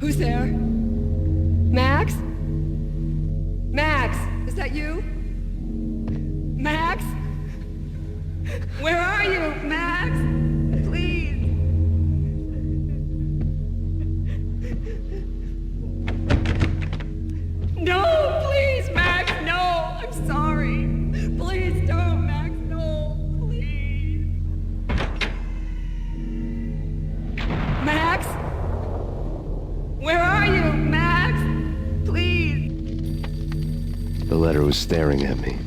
Who's there? Max? Max, is that you? Max? Where are you, Max? Please. No, please, Max, no. I'm sorry. Please don't, Max, no, please. Max? Where are you, Max? Please. The letter was staring at me.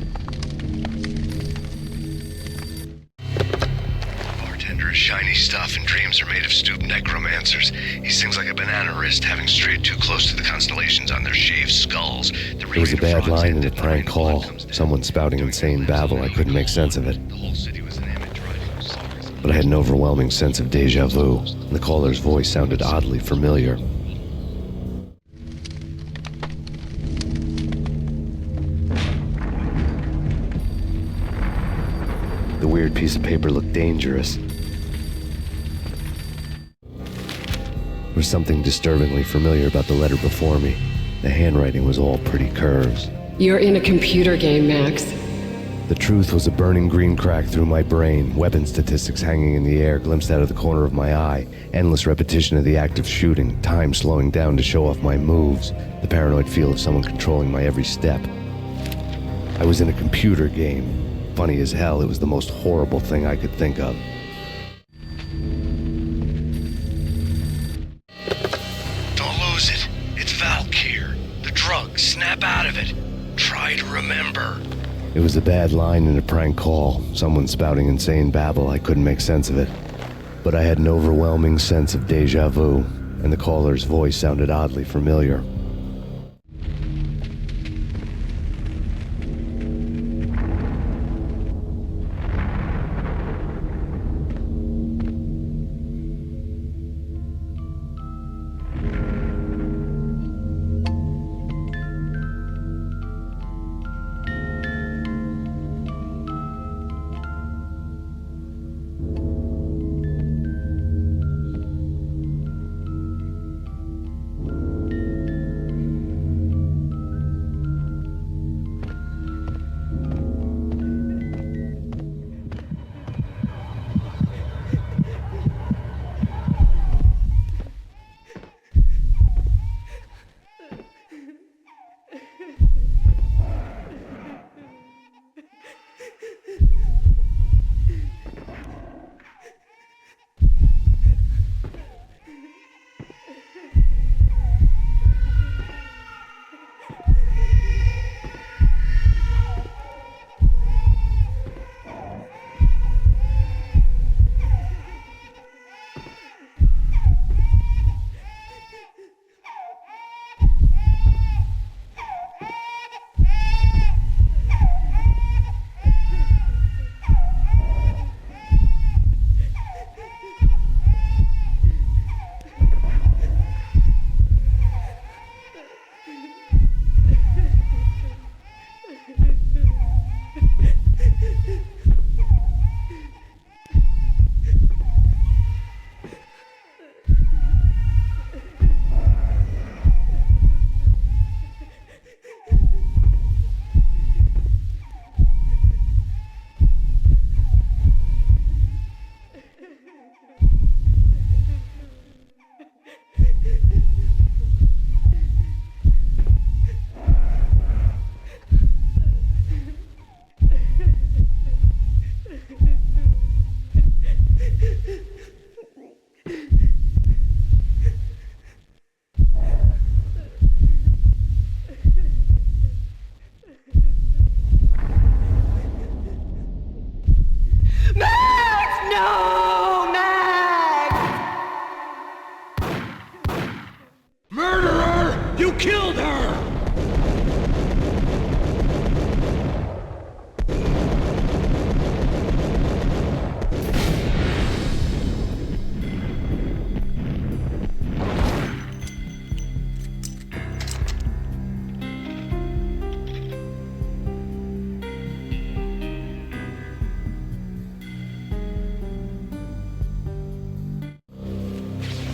Bartender is shiny stuff, and dreams are made of stooped necromancers. He sings like a banana wrist, having strayed too close to the constellations on their shaved skulls. There was a bad line in a prank call. Someone spouting insane babble. I couldn't make sense of it. The whole city was enamored driving stars. But I had an overwhelming sense of déjà vu. The caller's voice sounded oddly familiar. The weird piece of paper looked dangerous. There was something disturbingly familiar about the letter before me. The handwriting was all pretty curves. You're in a computer game, Max. The truth was a burning green crack through my brain, weapon statistics hanging in the air, glimpsed out of the corner of my eye, endless repetition of the act of shooting, time slowing down to show off my moves, the paranoid feel of someone controlling my every step. I was in a computer game. Funny as hell, it was the most horrible thing I could think of. Don't lose it. It's Valkyr. The drug. Snap out of it. Try to remember. It was a bad line in a prank call. Someone spouting insane babble. I couldn't make sense of it. But I had an overwhelming sense of déjà vu, and the caller's voice sounded oddly familiar.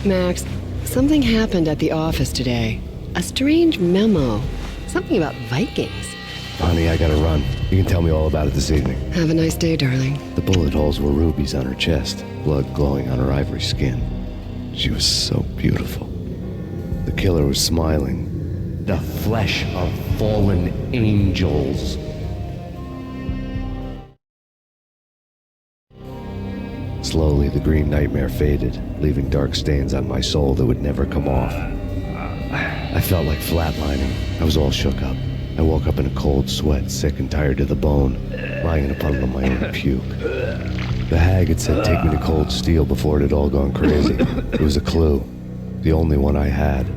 Max, Something happened at the office today. A strange memo. Something about Vikings. Honey, I gotta run. You can tell me all about it this evening. Have a nice day, darling. The bullet holes were rubies on her chest, blood glowing on her ivory skin. She was so beautiful. The killer was smiling. The flesh of fallen angels. Slowly, the green nightmare faded, leaving dark stains on my soul that would never come off. I felt like flatlining. I was all shook up. I woke up in a cold sweat, sick and tired to the bone, lying in a puddle of my own puke. The hag had said take me to cold steel before it had all gone crazy. It was a clue, the only one I had.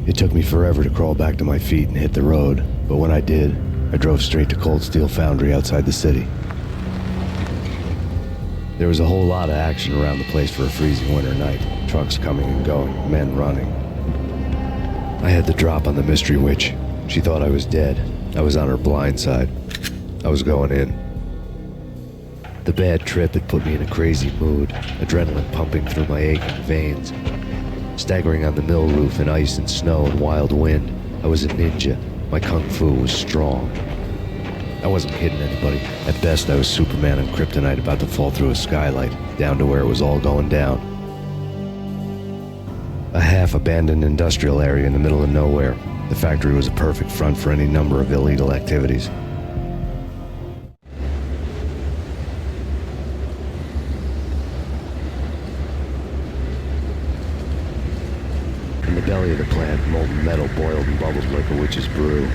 It took me forever to crawl back to my feet and hit the road, but when I did, I drove straight to Cold Steel Foundry outside the city. There was a whole lot of action around the place for a freezing winter night. Trucks coming and going, men running. I had the drop on the mystery witch. She thought I was dead. I was on her blind side. I was going in. The bad trip had put me in a crazy mood, adrenaline pumping through my aching veins. Staggering on the mill roof in ice and snow and wild wind, I was a ninja. My kung fu was strong. I wasn't kidding anybody. At best, I was Superman on Kryptonite about to fall through a skylight, down to where it was all going down. A half-abandoned industrial area in the middle of nowhere. The factory was a perfect front for any number of illegal activities. In the belly of the plant, molten metal boiled and bubbled like a witch's brew.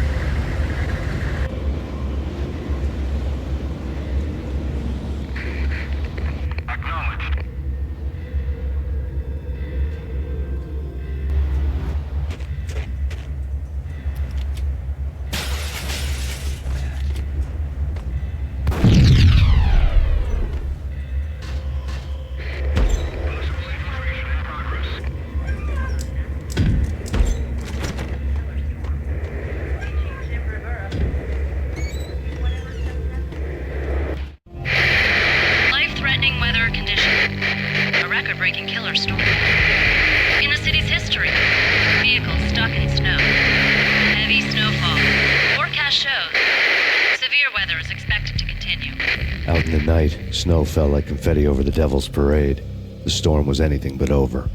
Out in the night, snow fell like confetti over the Devil's Parade. The storm was anything but over.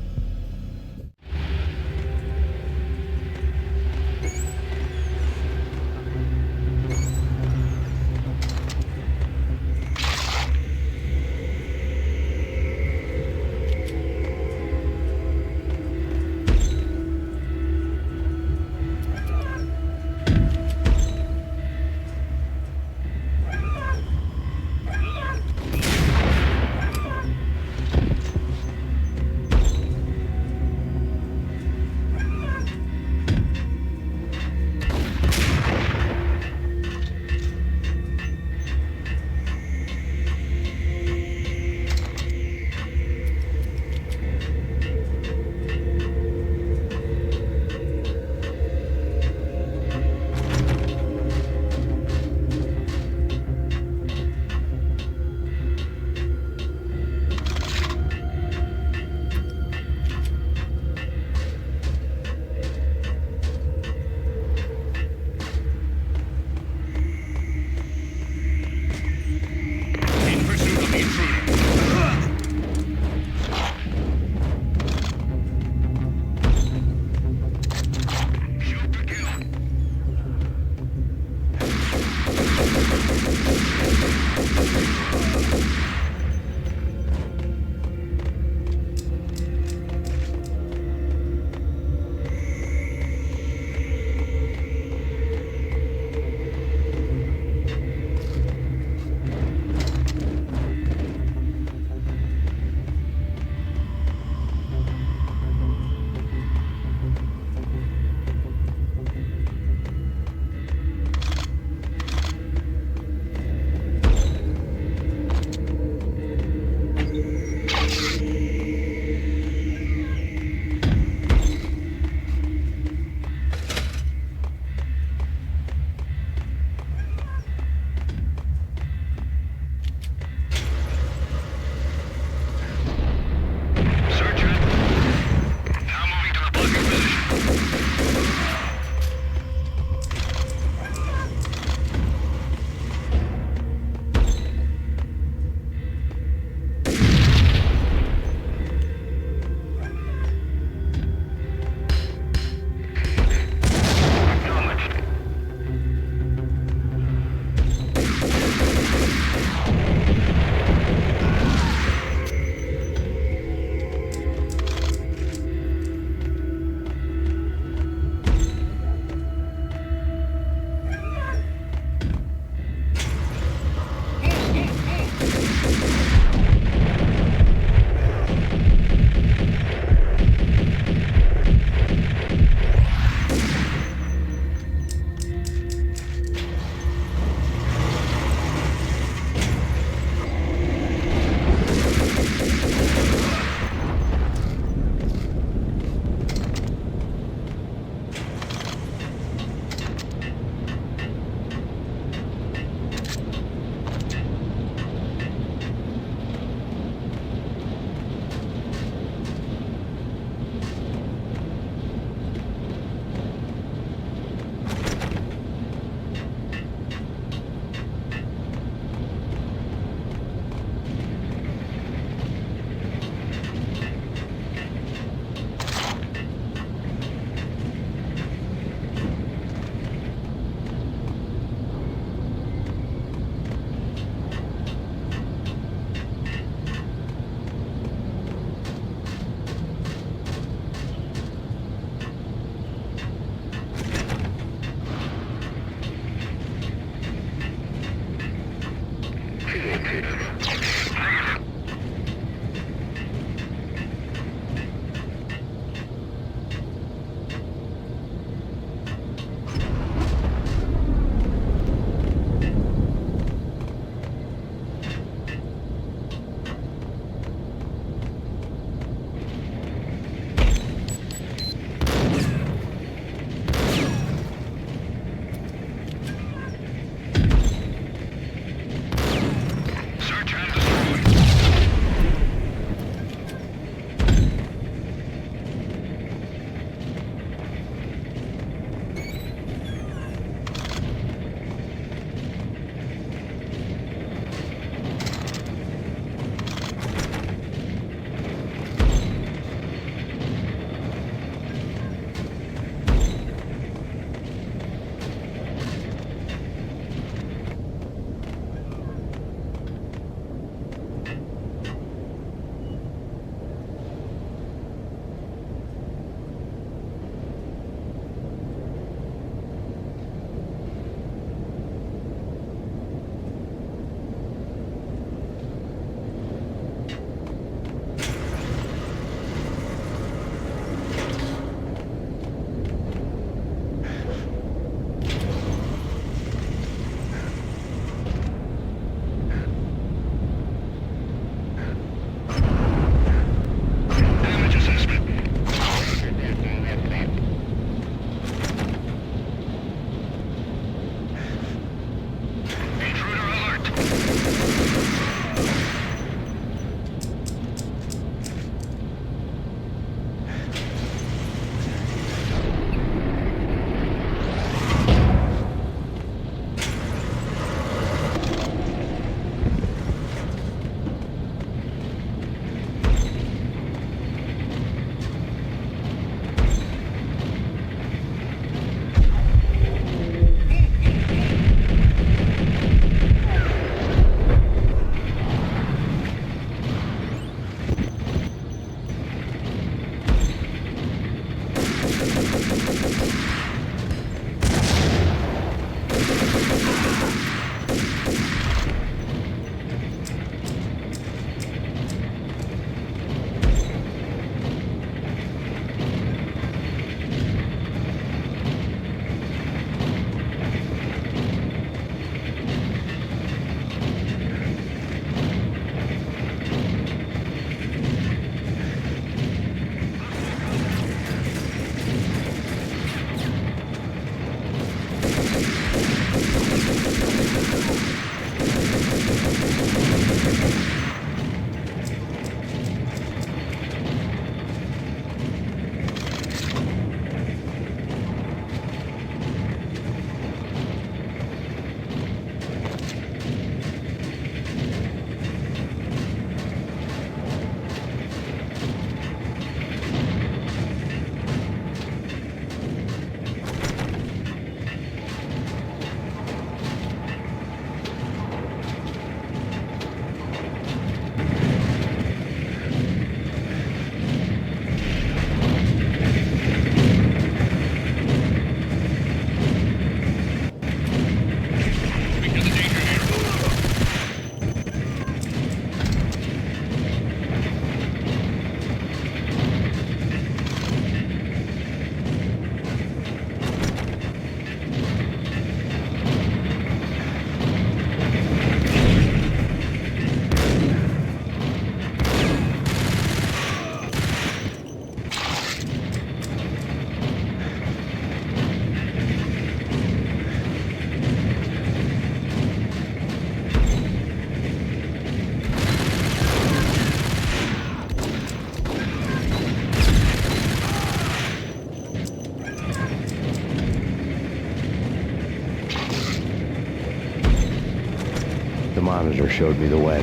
monitor showed me the way.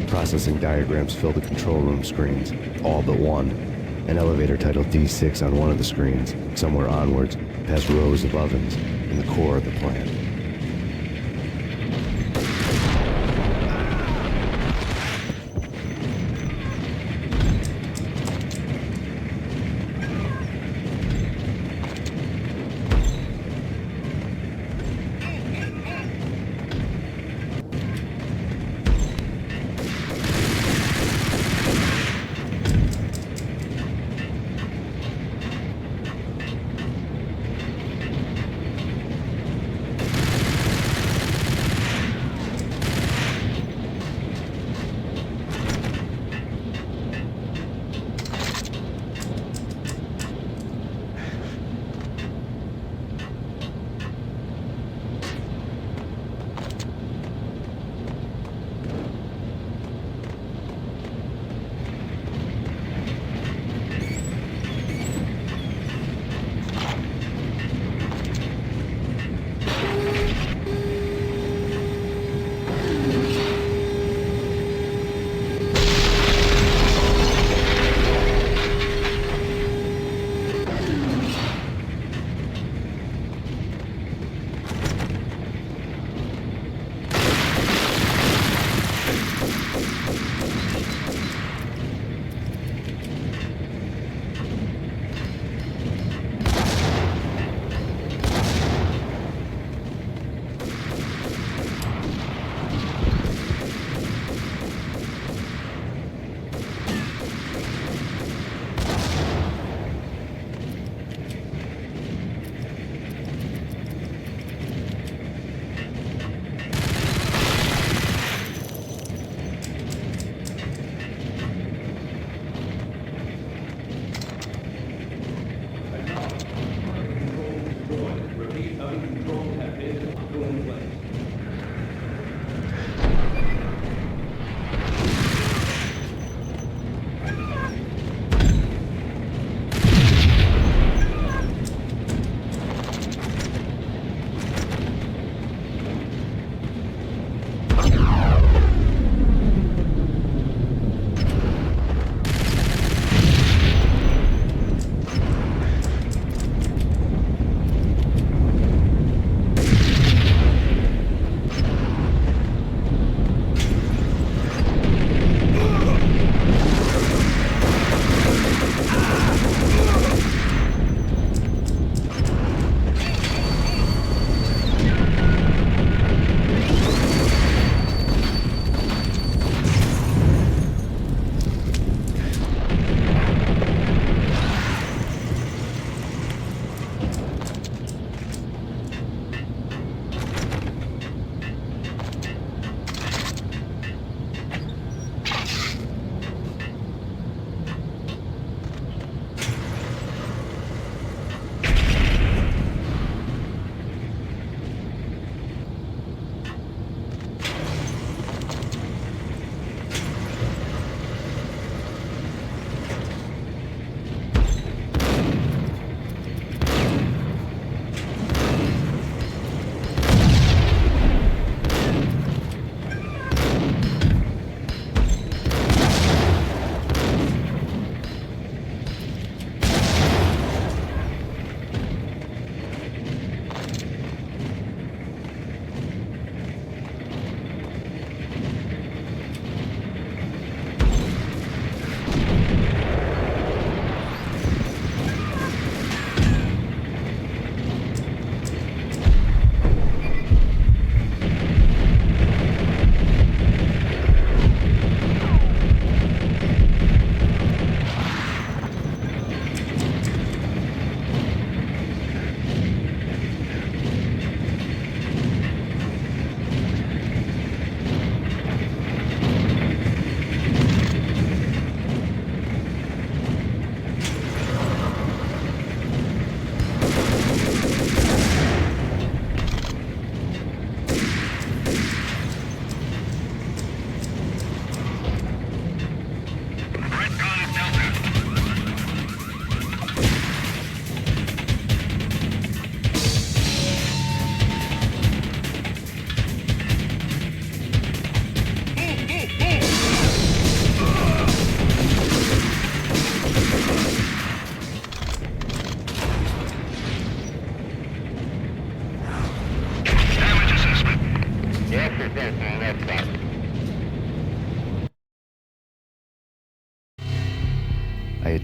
Processing diagrams fill the control room screens, all but one. An elevator titled D6 on one of the screens, somewhere onwards, past rows of ovens, in the core of the plant.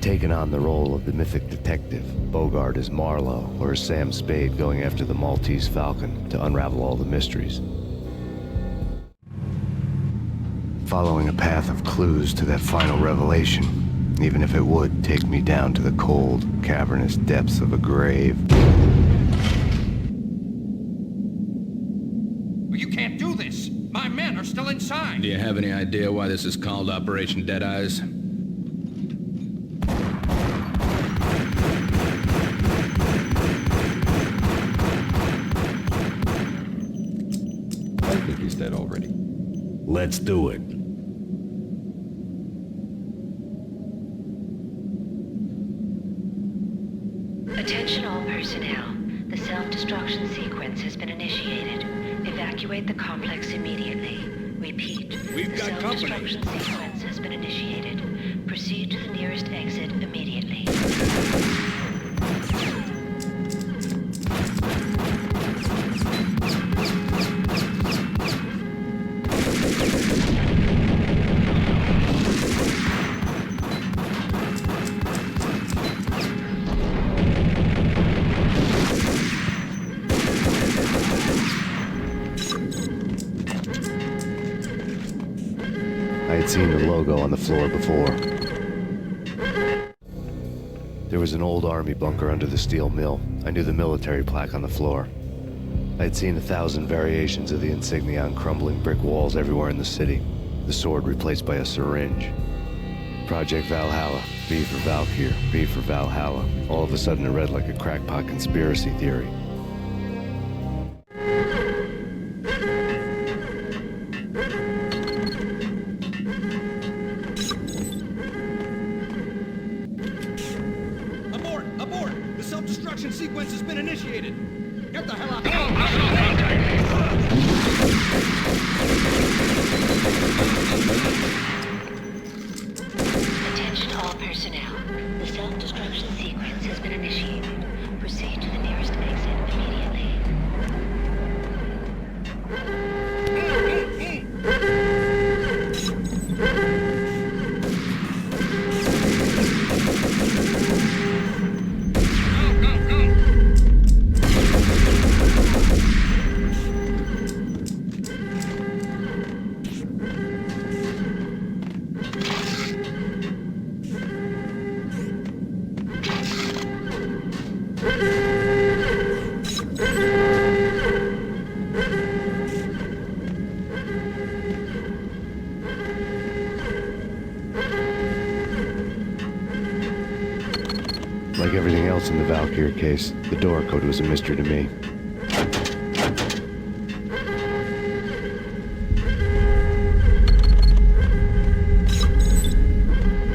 taken on the role of the mythic detective, Bogart as Marlowe, or as Sam Spade going after the Maltese Falcon to unravel all the mysteries. Following a path of clues to that final revelation, even if it would take me down to the cold, cavernous depths of a grave. You can't do this! My men are still inside! Do you have any idea why this is called Operation Dead Eyes? I think he's dead already. Let's do it. Attention all personnel. The self-destruction sequence has been initiated. Evacuate the complex immediately. Repeat. We've the got company. self-destruction sequence has been initiated. Proceed to the nearest exit immediately. I had seen the logo on the floor before. There was an old army bunker under the steel mill. I knew the military plaque on the floor. I had seen 1,000 variations of the insignia on crumbling brick walls everywhere in the city. The sword replaced by a syringe. Project Valhalla, V for Valkyr, V for Valhalla. All of a sudden it read like a crackpot conspiracy theory. Abort! The self-destruction sequence has been initiated! Get the hell out! Attention all personnel. The self-destruction sequence has been initiated. Proceed to the nearest exit immediately. Like everything else in the Valkyr case, the door code was a mystery to me.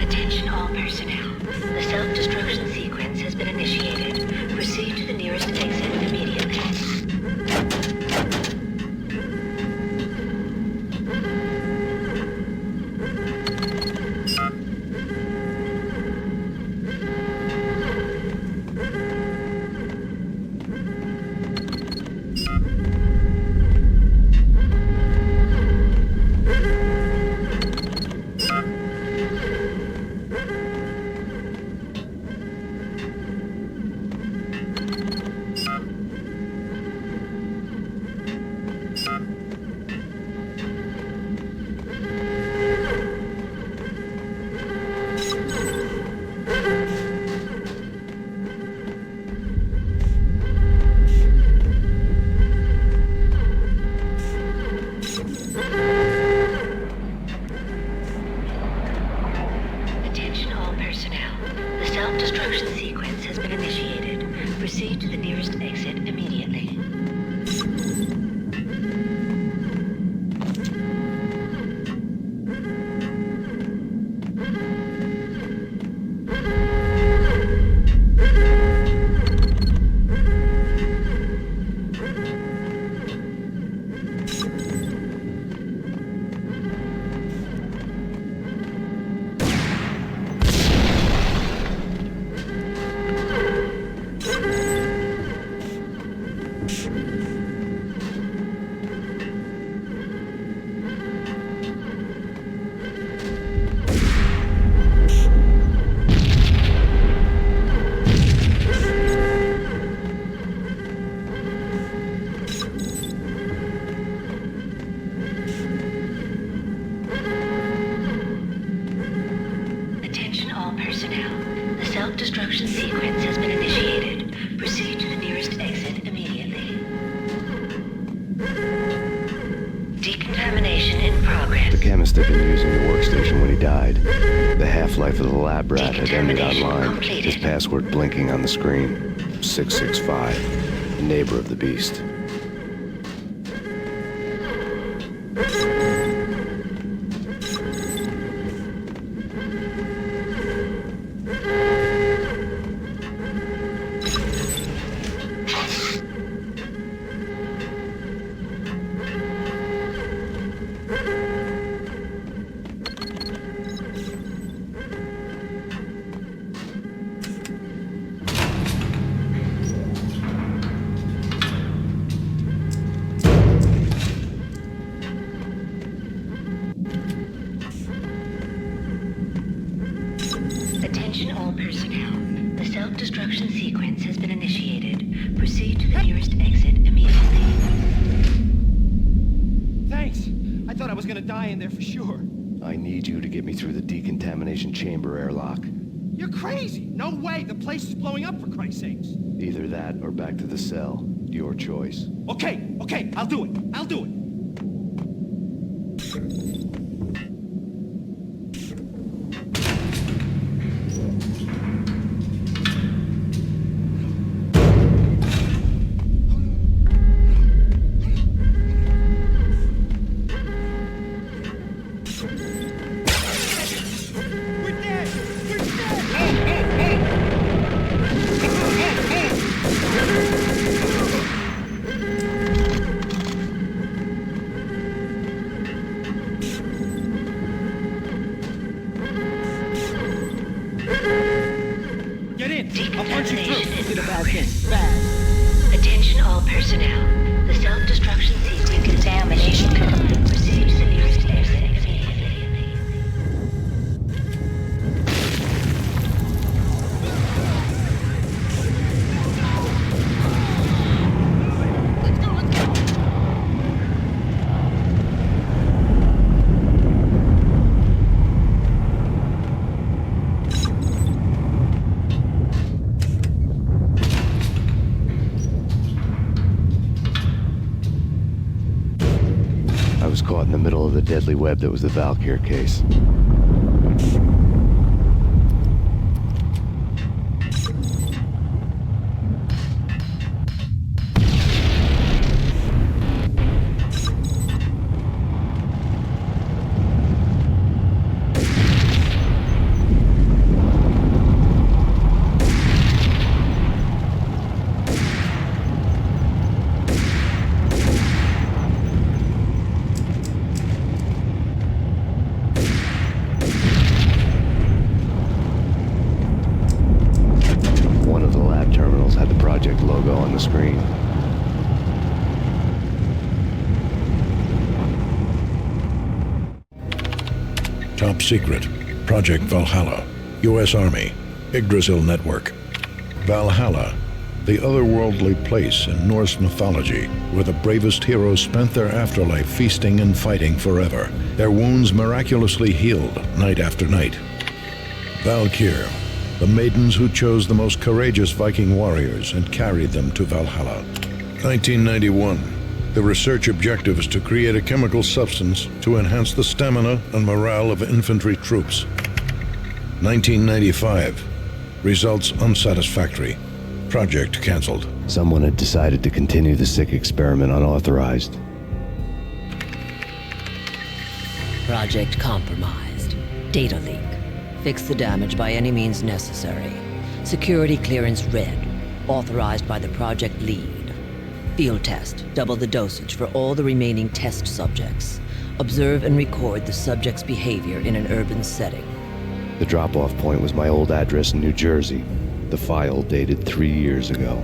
Attention all personnel. The self-destruction sequence has been initiated. Proceed to the nearest exit immediately. Attention all personnel. The self-destruction sequence has been initiated. Proceed to the nearest exit immediately. self-destruction sequence has been initiated. Proceed to the nearest exit immediately. Decontamination in progress. The chemist had been using the workstation when he died. The half-life of the lab rat had ended online, his password blinking on the screen. 665, the neighbor of the beast. Attention all personnel. The self-destruction sequence has been initiated. Proceed to the nearest exit immediately. Thanks. I thought I was gonna die in there for sure. I need you to get me through the decontamination chamber airlock. You're crazy. No way. The place is blowing up, for Christ's sakes. Either that or back to the cell. Your choice. Okay. I'll do it. Attention all personnel. The self-destruction sequence is damaged. Proceed to the nearest exit immediately. I was caught in the middle of the deadly web that was the Valkyr case. Logo on the screen. Top secret. Project Valhalla. U.S. Army. Yggdrasil Network. Valhalla, the otherworldly place in Norse mythology where the bravest heroes spent their afterlife feasting and fighting forever, their wounds miraculously healed night after night. Valkyr, the maidens who chose the most courageous Viking warriors and carried them to Valhalla. 1991. The research objective is to create a chemical substance to enhance the stamina and morale of infantry troops. 1995. Results unsatisfactory. Project cancelled. Someone had decided to continue the sick experiment unauthorized. Project compromised. Data leak. Fix the damage by any means necessary. Security clearance red. Authorized by the project lead. Field test. Double the dosage for all the remaining test subjects. Observe and record the subject's behavior in an urban setting. The drop-off point was my old address in New Jersey. The file dated 3 years ago.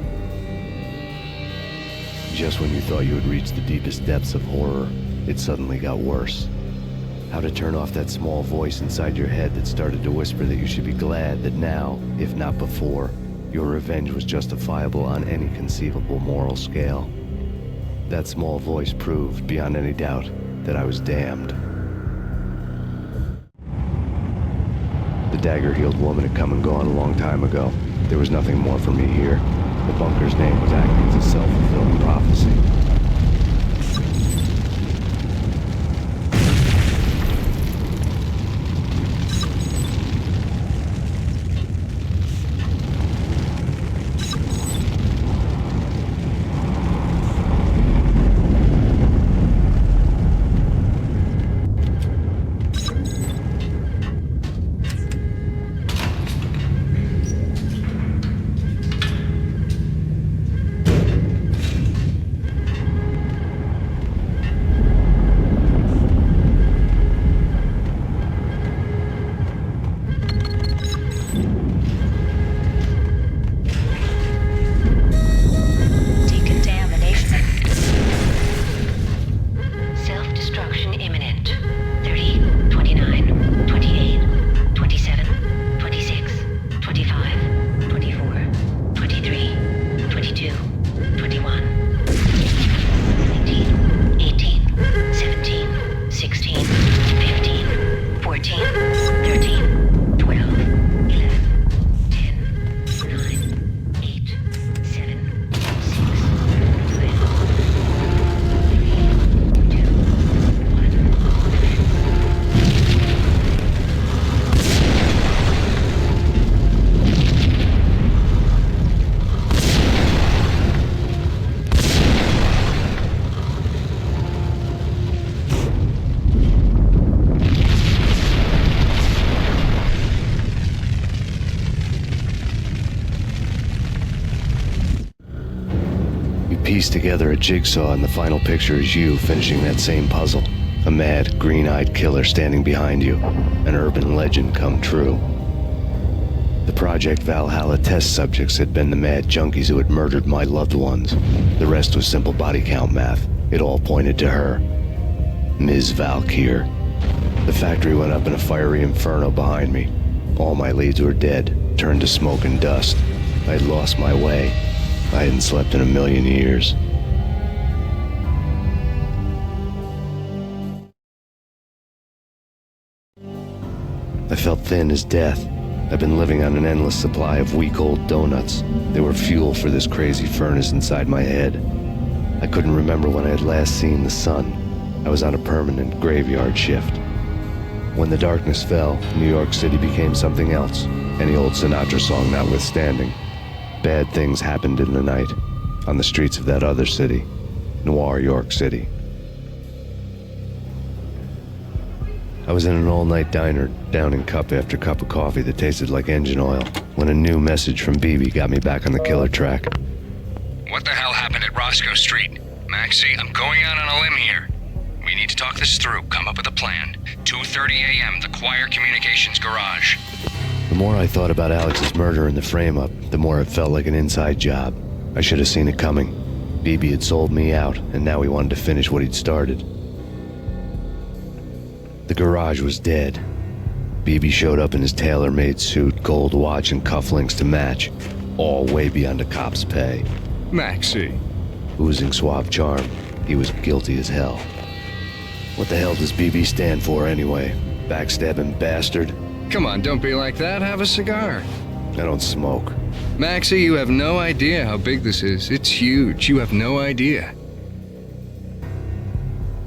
Just when you thought you had reached the deepest depths of horror, it suddenly got worse. How to turn off that small voice inside your head that started to whisper that you should be glad that now, if not before, your revenge was justifiable on any conceivable moral scale. That small voice proved, beyond any doubt, that I was damned. The The dagger-heeled woman had come and gone a long time ago. There was nothing more for me here. The bunker's name was acting as a self-fulfilling prophecy. Piece together a jigsaw, and the final picture is you finishing that same puzzle. A mad, green-eyed killer standing behind you. An urban legend come true. The Project Valhalla test subjects had been the mad junkies who had murdered my loved ones. The rest was simple body count math. It all pointed to her. Ms. Valkyr. The factory went up in a fiery inferno behind me. All my leads were dead, turned to smoke and dust. I had lost my way. I hadn't slept in a million years. I felt thin as death. I've been living on an endless supply of week-old donuts. They were fuel for this crazy furnace inside my head. I couldn't remember when I had last seen the sun. I was on a permanent graveyard shift. When the darkness fell, New York City became something else, any old Sinatra song notwithstanding. Bad things happened in the night, on the streets of that other city, Noir, York City. I was in an all-night diner, downing cup after cup of coffee that tasted like engine oil, when a new message from BB got me back on the killer track. What the hell happened at Roscoe Street? Maxie, I'm going out on a limb here. We need to talk this through, come up with a plan. 2:30 a.m., the Choir Communications Garage. The more I thought about Alex's murder and the frame-up, the more it felt like an inside job. I should have seen it coming. BB had sold me out, and now he wanted to finish what he'd started. The garage was dead. BB showed up in his tailor-made suit, gold watch, and cufflinks to match, all way beyond a cop's pay. Maxie. Oozing suave charm, he was guilty as hell. What the hell does BB stand for anyway? Backstabbing bastard? Come on, don't be like that. Have a cigar. I don't smoke. Maxie, you have no idea how big this is. It's huge. You have no idea.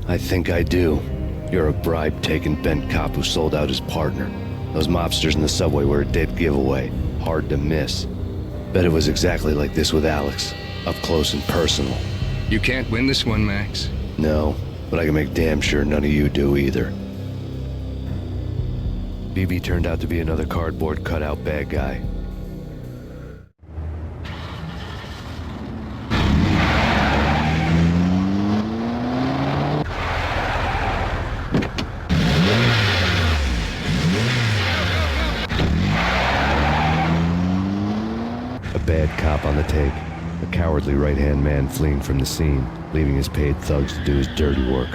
I think I do. You're a bribe-taking bent cop who sold out his partner. Those mobsters in the subway were a dead giveaway. Hard to miss. Bet it was exactly like this with Alex. Up close and personal. You can't win this one, Max. No, but I can make damn sure none of you do either. BB turned out to be another cardboard cutout bad guy. A bad cop on the take. A cowardly right-hand man fleeing from the scene, leaving his paid thugs to do his dirty work.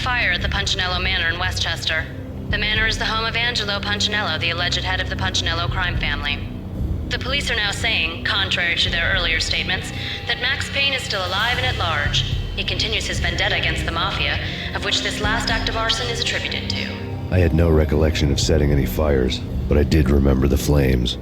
fire at the Punchinello Manor in Westchester. The manor is the home of Angelo Punchinello, the alleged head of the Punchinello crime family. The police are now saying, contrary to their earlier statements, that Max Payne is still alive and at large. He continues his vendetta against the Mafia, of which this last act of arson is attributed to. I had no recollection of setting any fires, but I did remember the flames.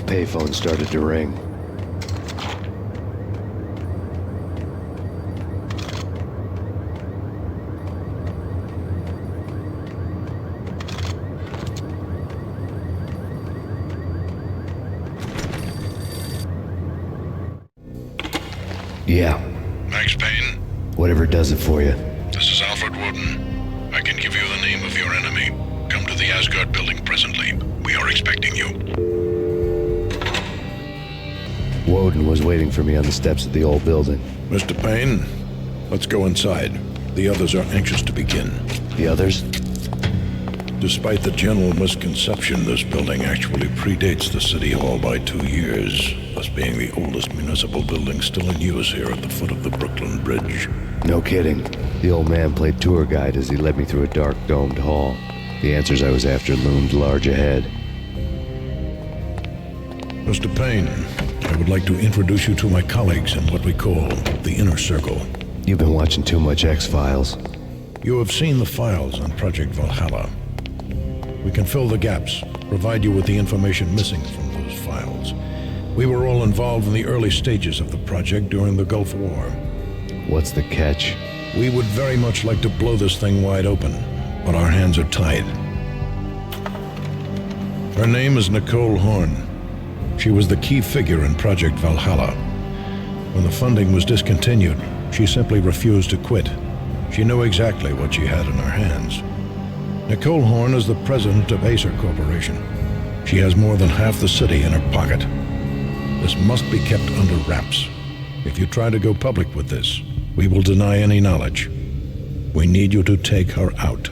Payphone started to ring. Yeah. Max Payne? Whatever does it for you. This is Alfred Woden. I can give you the name of your enemy. Come to the Asgard building presently. We are expecting you. Woden was waiting for me on the steps of the old building. Mr. Payne, let's go inside. The others are anxious to begin. The others? Despite the general misconception, this building actually predates the City Hall by 2 years, thus being the oldest municipal building still in use here at the foot of the Brooklyn Bridge. No kidding. The old man played tour guide as he led me through a dark, domed hall. The answers I was after loomed large ahead. Mr. Payne, I would like to introduce you to my colleagues in what we call the Inner Circle. You've been watching too much X-Files. You have seen the files on Project Valhalla. We can fill the gaps, provide you with the information missing from those files. We were all involved in the early stages of the project during the Gulf War. What's the catch? We would very much like to blow this thing wide open, but our hands are tied. Her name is Nicole Horn. She was the key figure in Project Valhalla. When the funding was discontinued, she simply refused to quit. She knew exactly what she had in her hands. Nicole Horn is the president of Aesir Corporation. She has more than half the city in her pocket. This must be kept under wraps. If you try to go public with this, we will deny any knowledge. We need you to take her out.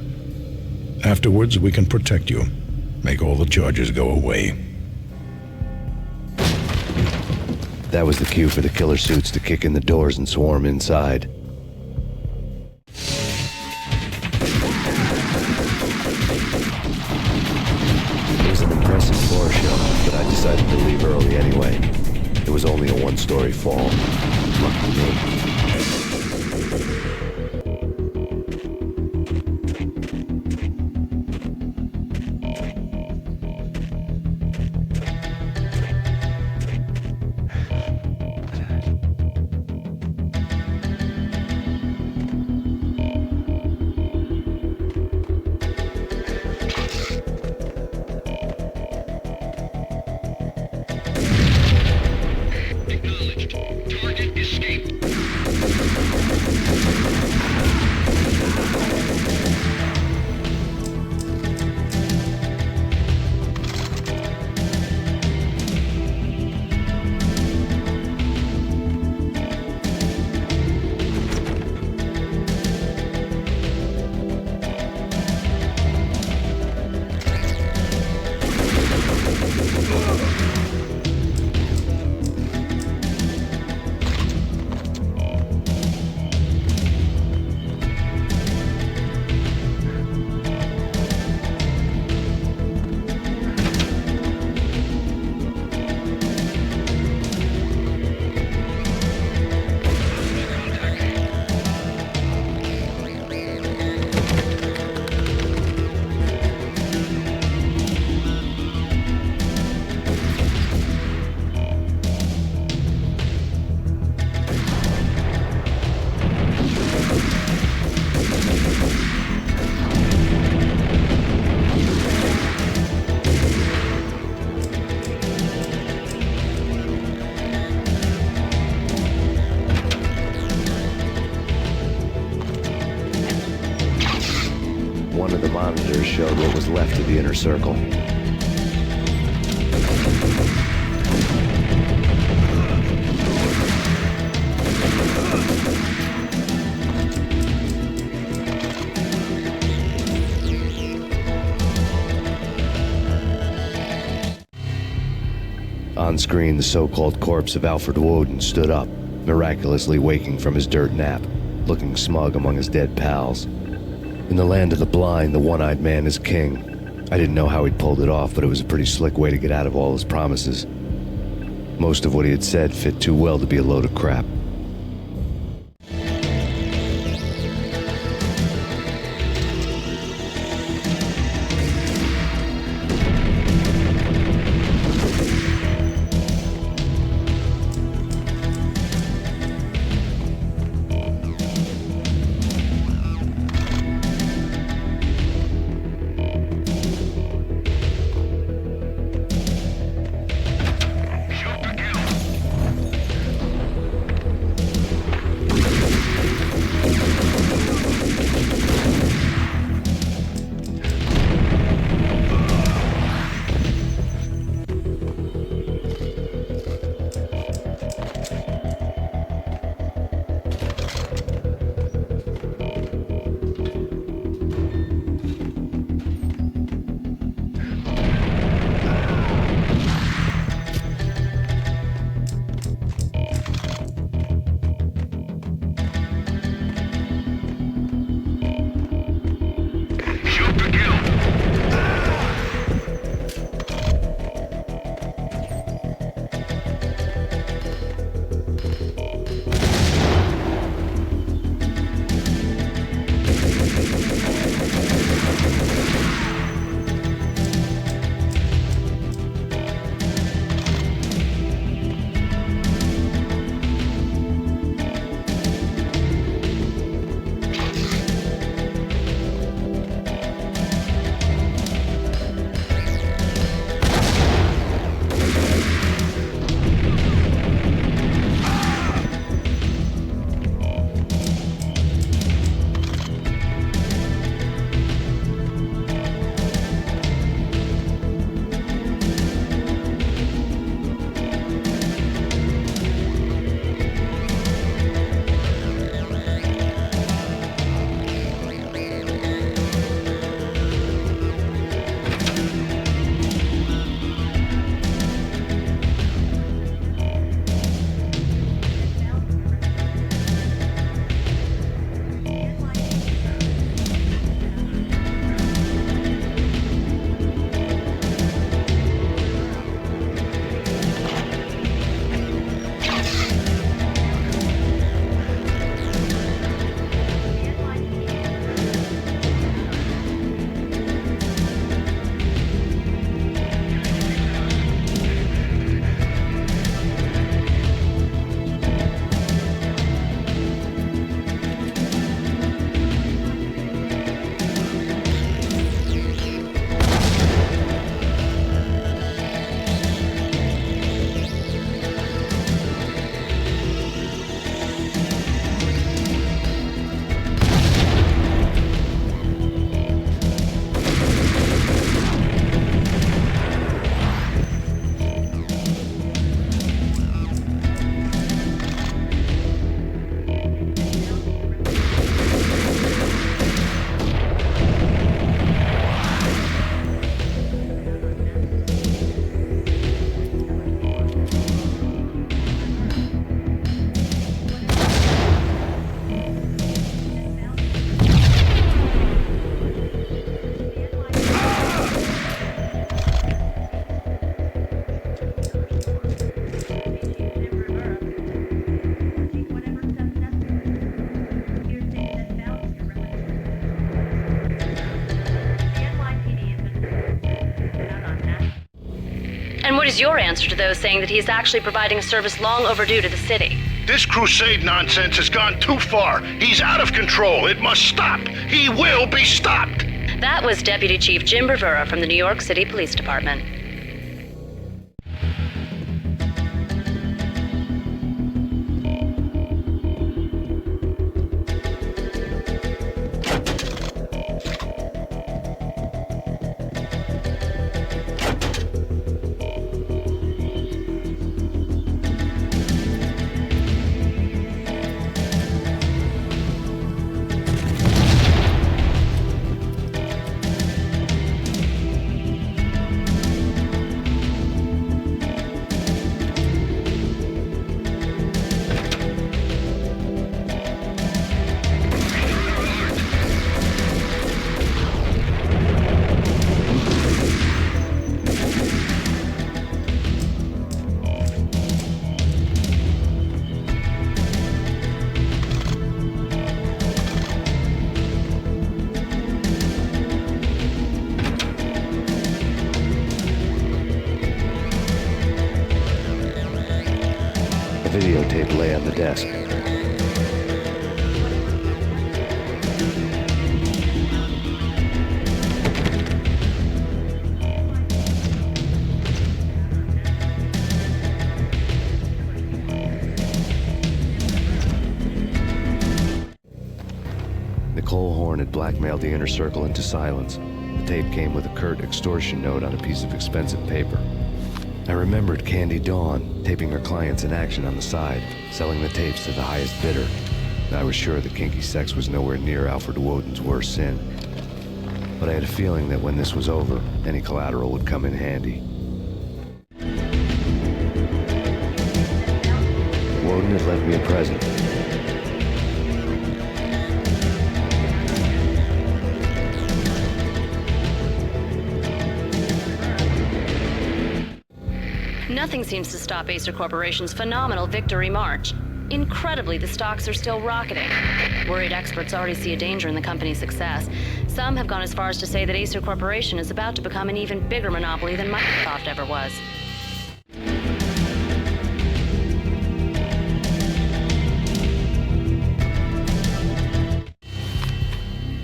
Afterwards, we can protect you. Make all the charges go away. That was the cue for the killer suits to kick in the doors and swarm inside. It was an impressive floor show, but I decided to leave early anyway. It was only a one-story fall. Lucky me. One of the monitors showed what was left of the inner circle. On screen, the so-called corpse of Alfred Woden stood up, miraculously waking from his dirt nap, looking smug among his dead pals. In the land of the blind, the one-eyed man is king. I didn't know how he'd pulled it off, but it was a pretty slick way to get out of all his promises. Most of what he had said fit too well to be a load of crap. And what is your answer to those saying that he is actually providing a service long overdue to the city? This crusade nonsense has gone too far. He's out of control. It must stop. He will be stopped. That was Deputy Chief Jim Bravura from the New York City Police Department. Videotape lay on the desk. Nicole Horn had blackmailed the inner circle into silence. The tape came with a curt extortion note on a piece of expensive paper. I remembered Candy Dawn taping her clients in action on the side, selling the tapes to the highest bidder. I was sure that kinky sex was nowhere near Alfred Woden's worst sin. But I had a feeling that when this was over, any collateral would come in handy. Woden had left me a present. Nothing seems to stop Aesir Corporation's phenomenal victory march. Incredibly, the stocks are still rocketing. Worried experts already see a danger in the company's success. Some have gone as far as to say that Aesir Corporation is about to become an even bigger monopoly than Microsoft ever was.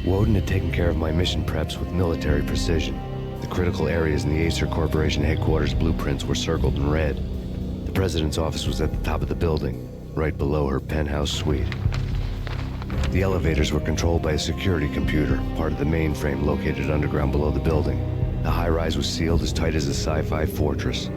Woden had taken care of my mission preps with military precision. The critical areas in the Aesir Corporation headquarters blueprints were circled in red. The president's office was at the top of the building, right below her penthouse suite. The elevators were controlled by a security computer, part of the mainframe located underground below the building. The high-rise was sealed as tight as a sci-fi fortress.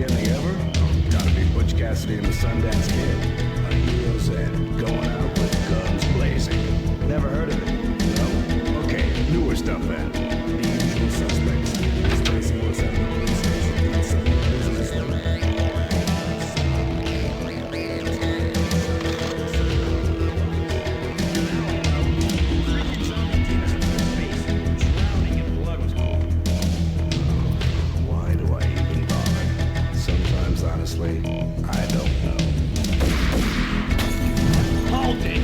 ending ever? Oh, gotta be Butch Cassidy and the Sundance Kid. A hero's end, going out with guns blazing. Never heard of it? No? Okay, newer stuff then. The usual suspects. Displacing what's at the police station. Some business honestly, I don't know. Hold it!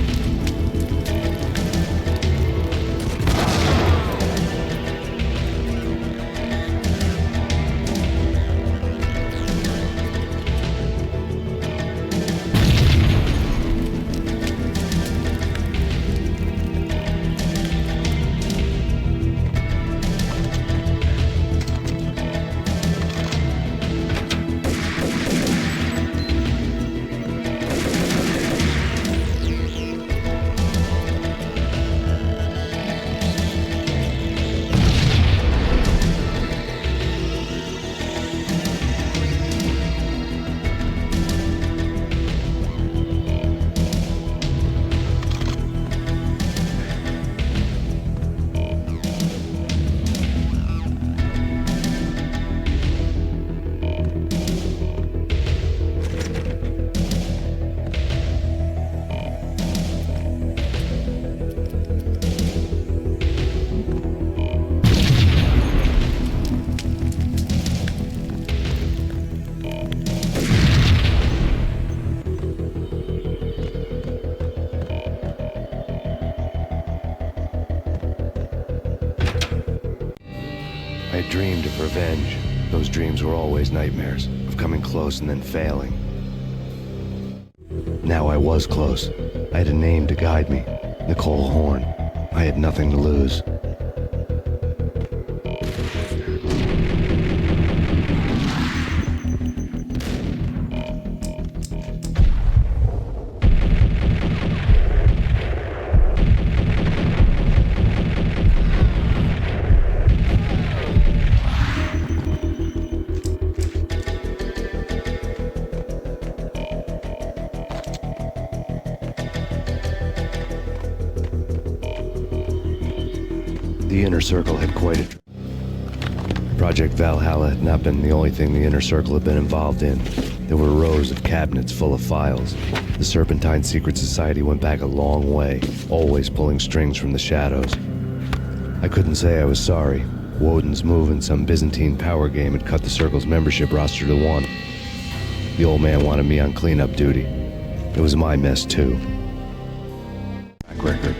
I dreamed of revenge. Those dreams were always nightmares, of coming close and then failing. Now I was close. I had a name to guide me, Nicole Horn. I had nothing to lose. The Inner Circle had quite a... Project Valhalla had not been the only thing the Inner Circle had been involved in. There were rows of cabinets full of files. The Serpentine Secret Society went back a long way, always pulling strings from the shadows. I couldn't say I was sorry. Woden's move in some Byzantine power game had cut the Circle's membership roster to 1. The old man wanted me on cleanup duty. It was my mess, too. Track record.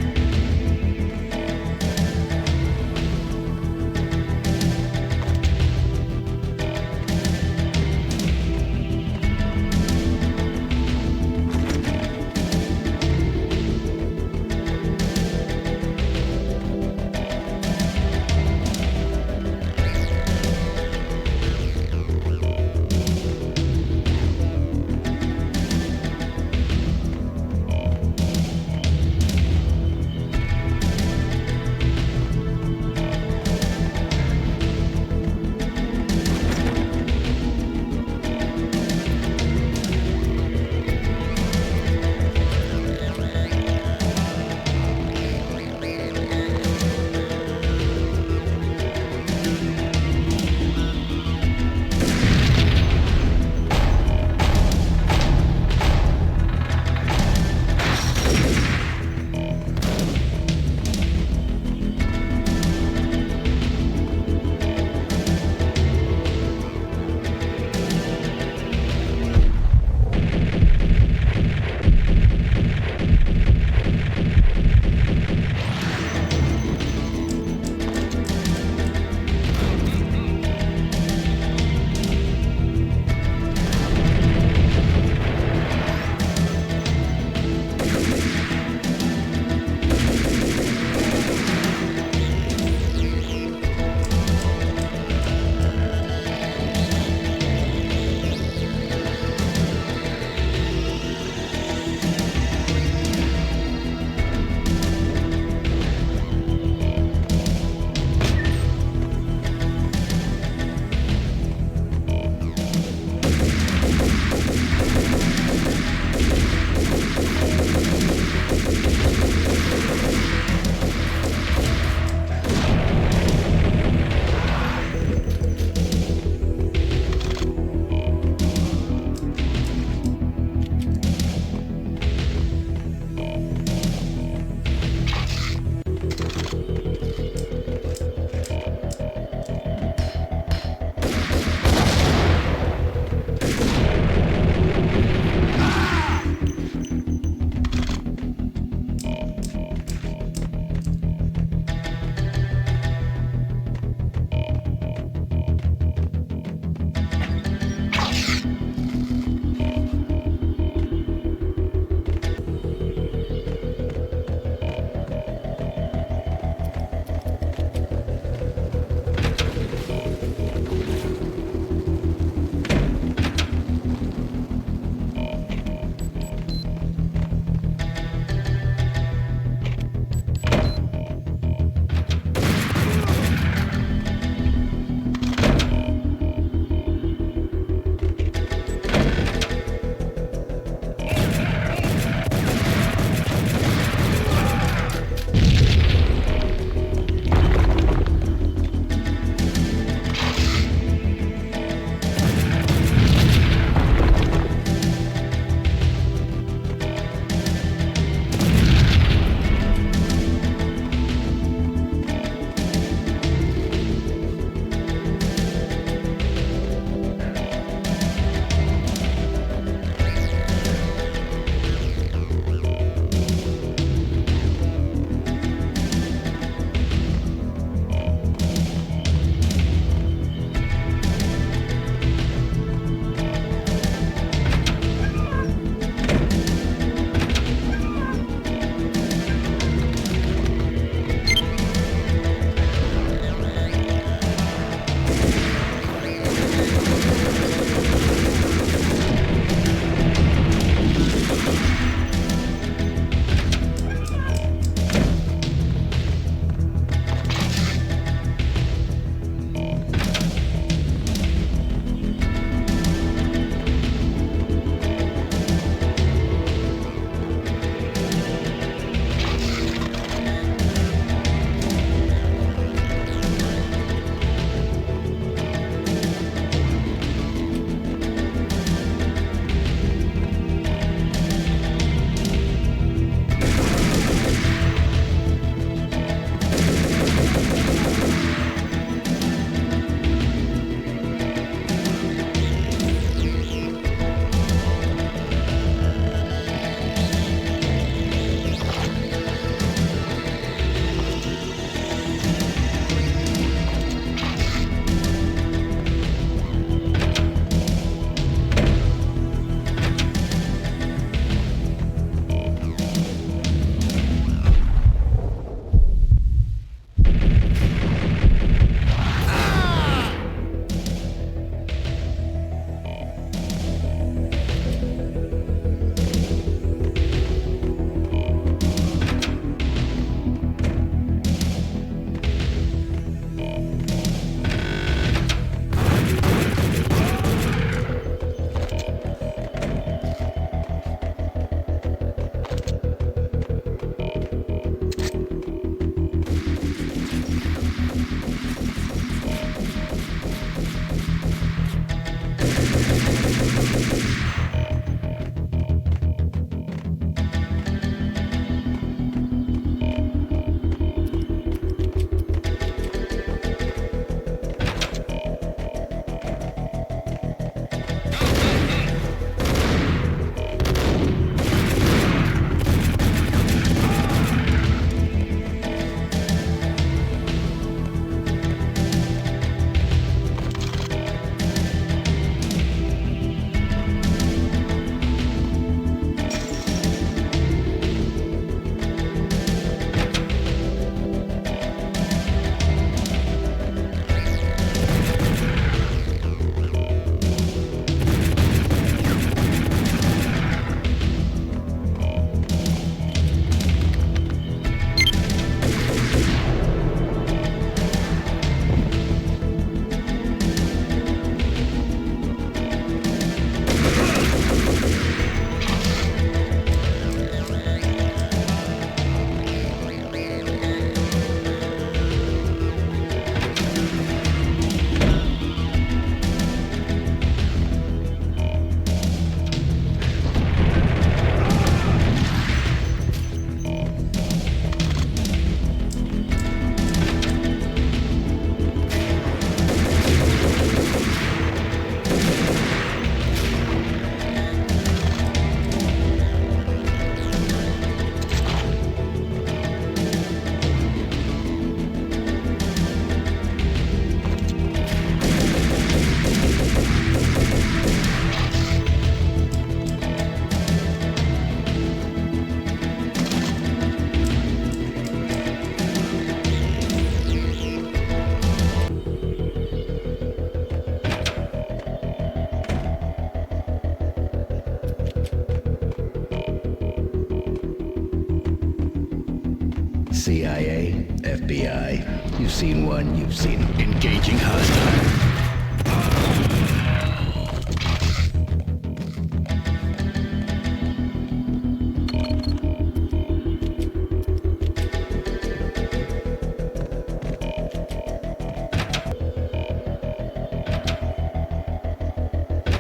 CIA, FBI. You've seen one, you've seen engaging hostile.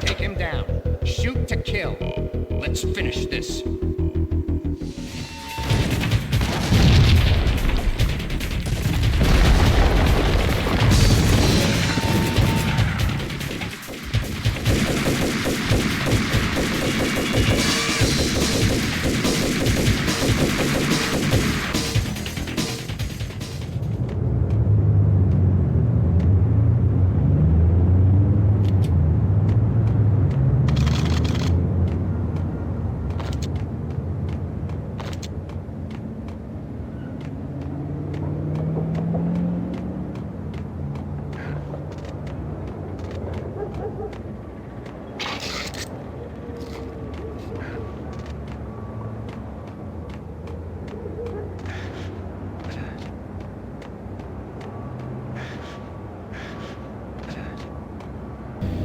Take him down. Shoot to kill. Let's finish this.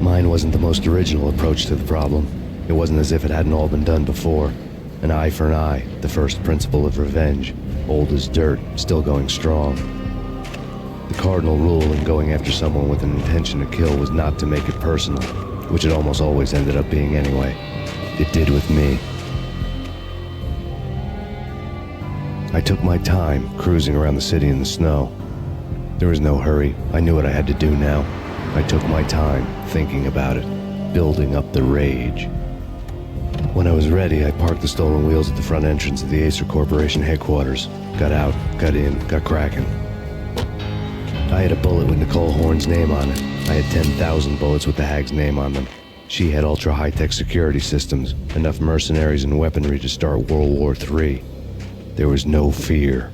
Mine wasn't the most original approach to the problem. It wasn't as if it hadn't all been done before. An eye for an eye, the first principle of revenge. Old as dirt, still going strong. The cardinal rule in going after someone with an intention to kill was not to make it personal, which it almost always ended up being anyway. It did with me. I took my time, cruising around the city in the snow. There was no hurry. I knew what I had to do now. I took my time, thinking about it, building up the rage. When I was ready, I parked the stolen wheels at the front entrance of the Aesir Corporation headquarters. Got out, got in, got cracking. I had a bullet with Nicole Horn's name on it. I had 10,000 bullets with the Hag's name on them. She had ultra-high-tech security systems, enough mercenaries and weaponry to start World War III. There was no fear.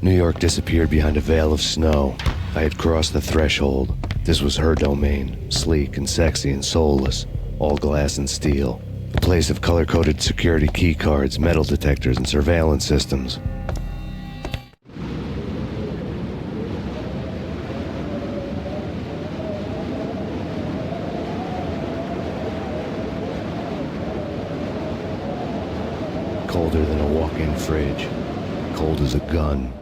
New York disappeared behind a veil of snow. I had crossed the threshold. This was her domain, sleek and sexy and soulless, all glass and steel. A place of color-coded security keycards, metal detectors, and surveillance systems. Colder than a walk-in fridge. Cold as a gun.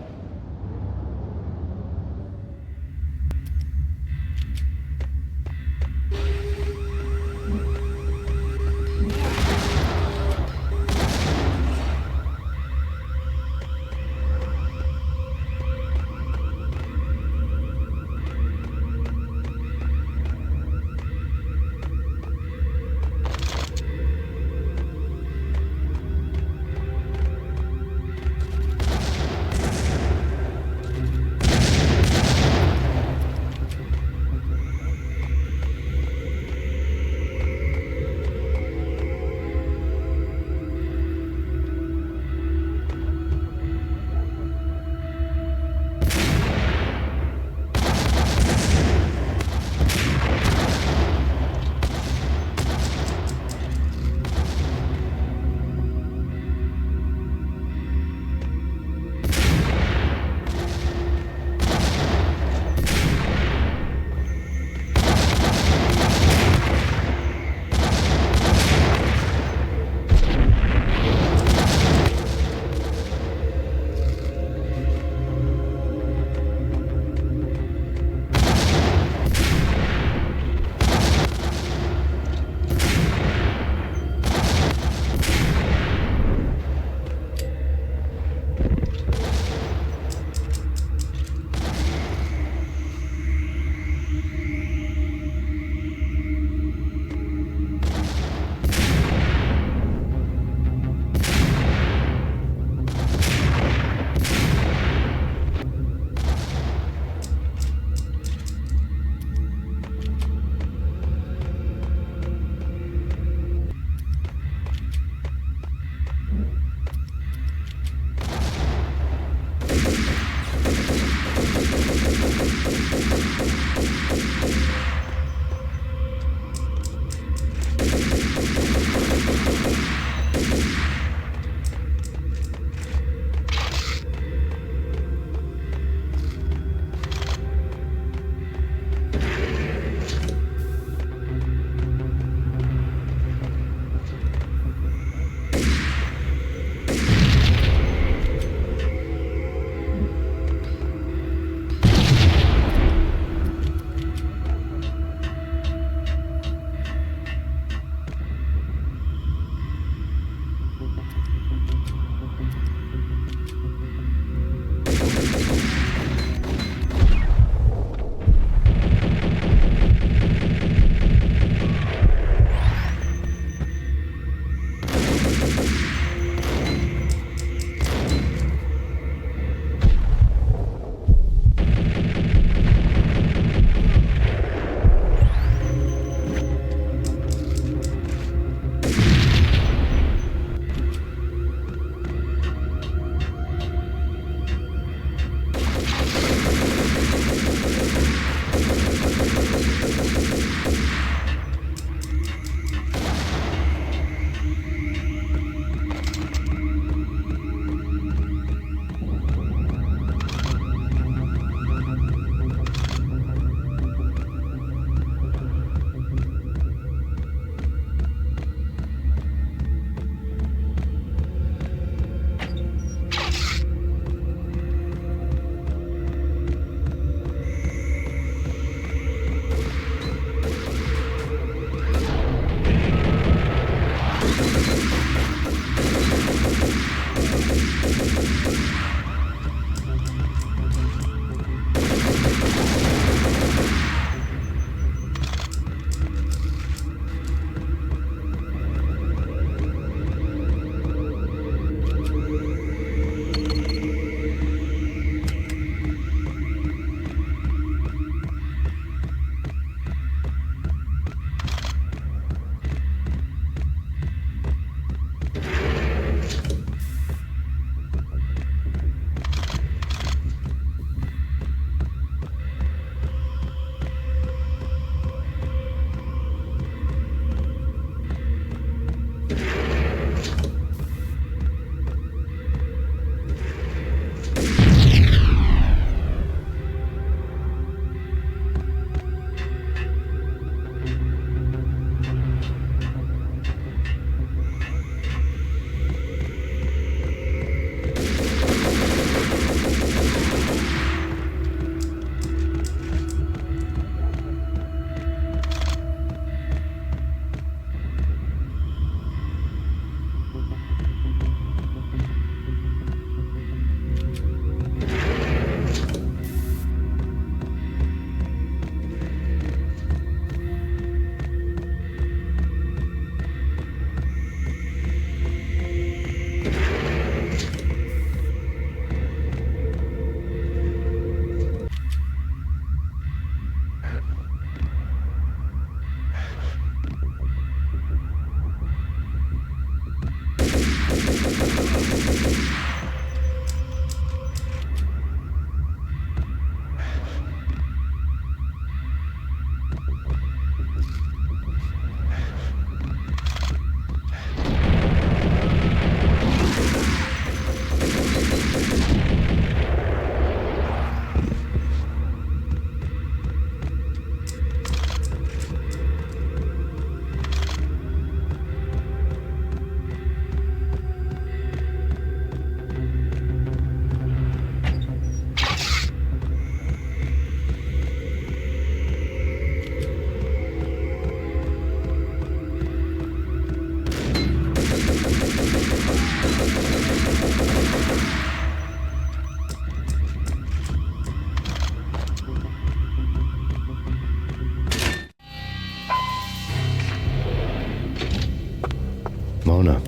Mona.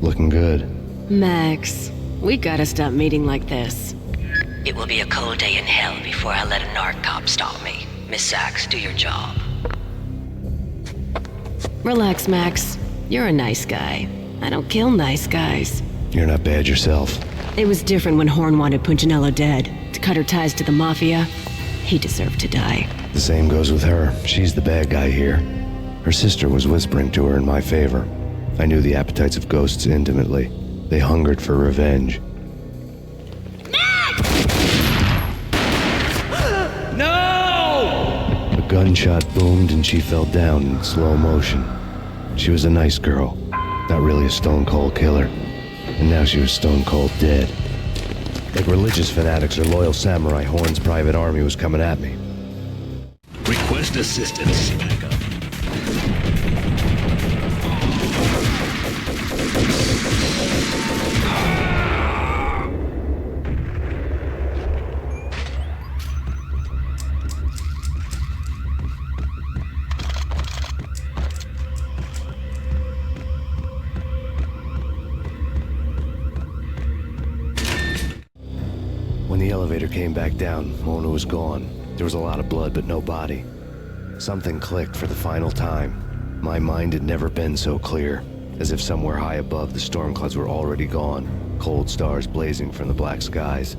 Looking good. Max, we gotta stop meeting like this. It will be a cold day in hell before I let a narc cop stop me. Miss Sachs, do your job. Relax, Max. You're a nice guy. I don't kill nice guys. You're not bad yourself. It was different when Horn wanted Punchinello dead. To cut her ties to the Mafia, he deserved to die. The same goes with her. She's the bad guy here. Her sister was whispering to her in my favor. I knew the appetites of ghosts intimately. They hungered for revenge. No! A gunshot boomed and she fell down in slow motion. She was a nice girl, not really a stone-cold killer. And now she was stone-cold dead. Like religious fanatics or loyal samurai, Horn's private army was coming at me. Request assistance. Back up. When the elevator came back down, Mona was gone. There was a lot of blood, but no body. Something clicked for the final time. My mind had never been so clear, as if somewhere high above the storm clouds were already gone, cold stars blazing from the black skies.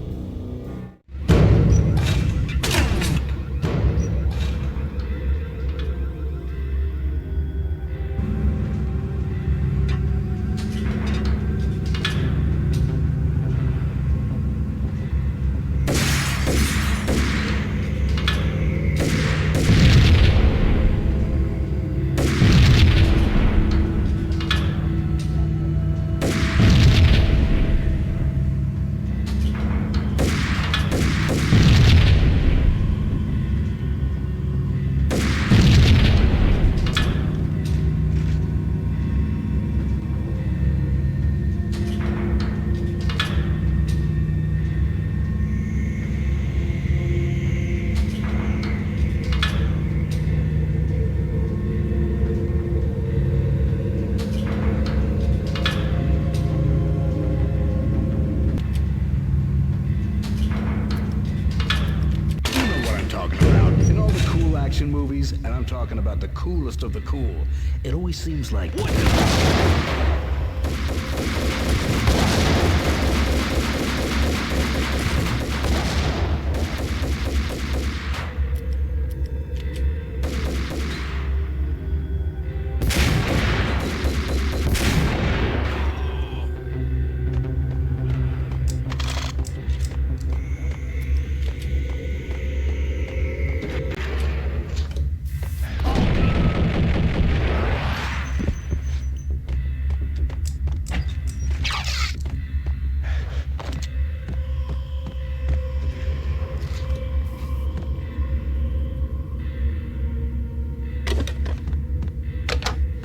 Movies, and I'm talking about the coolest of the cool. It always seems like... What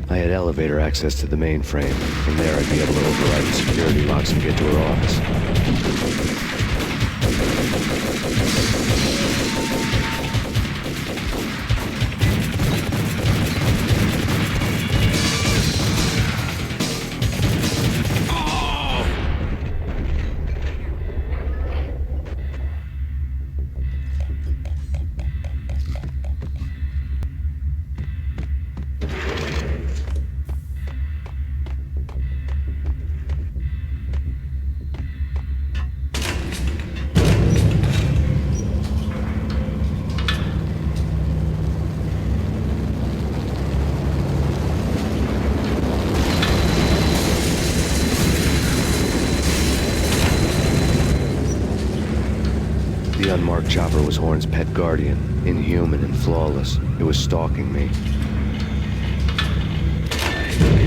I had elevator access to the mainframe. From there, I'd be able to override the security locks and get to her office. The unmarked chopper was Horn's pet guardian, inhuman and flawless. It was stalking me.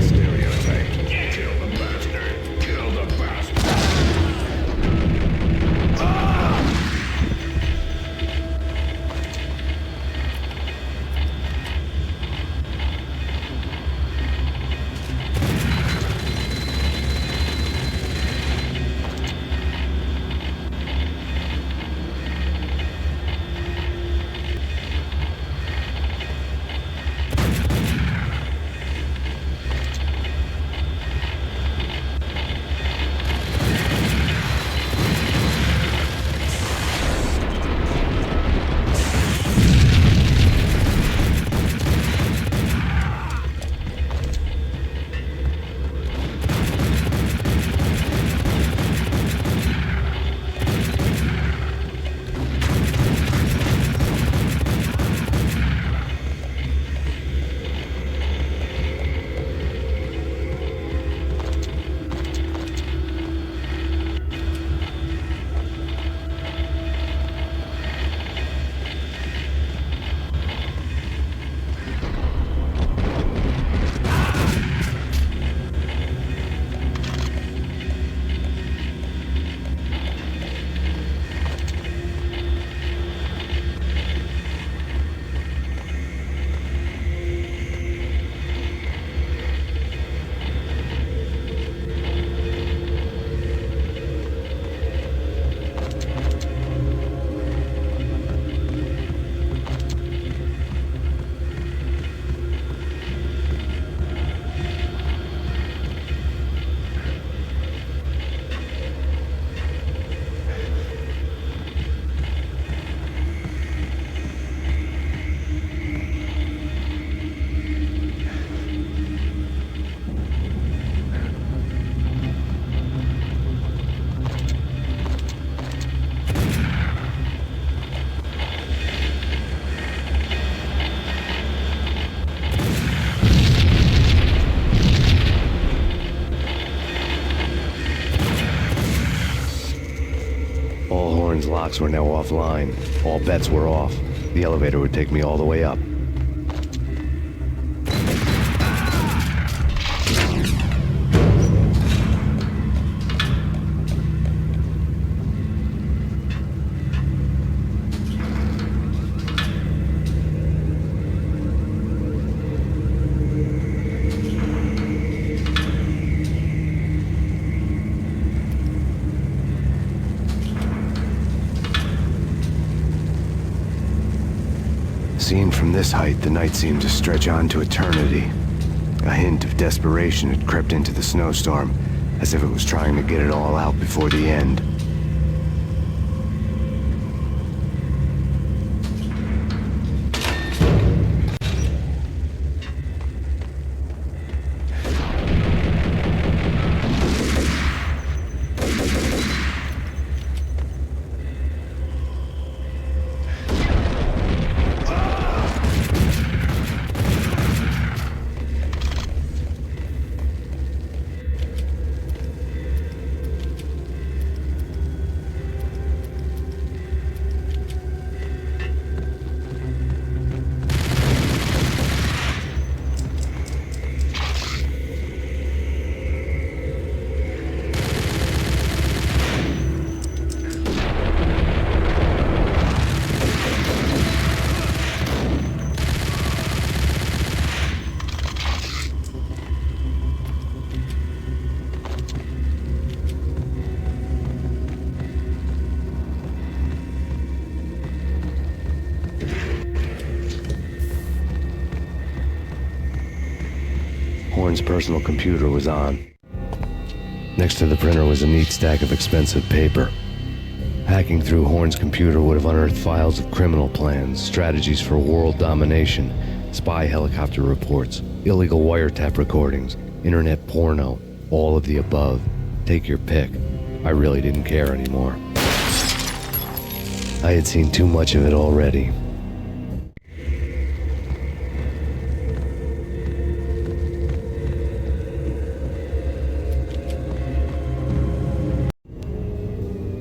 Stereotype. Kill the bastard. Kill the bastard. Horn's locks were now offline. All bets were off. The elevator would take me all the way up. Seen from this height, the night seemed to stretch on to eternity. A hint of desperation had crept into the snowstorm, as if it was trying to get it all out before the end. Horn's personal computer was on. Next to the printer was a neat stack of expensive paper. Hacking through Horn's computer would have unearthed files of criminal plans, strategies for world domination, spy helicopter reports, illegal wiretap recordings, internet porno, all of the above. Take your pick. I really didn't care anymore. I had seen too much of it already.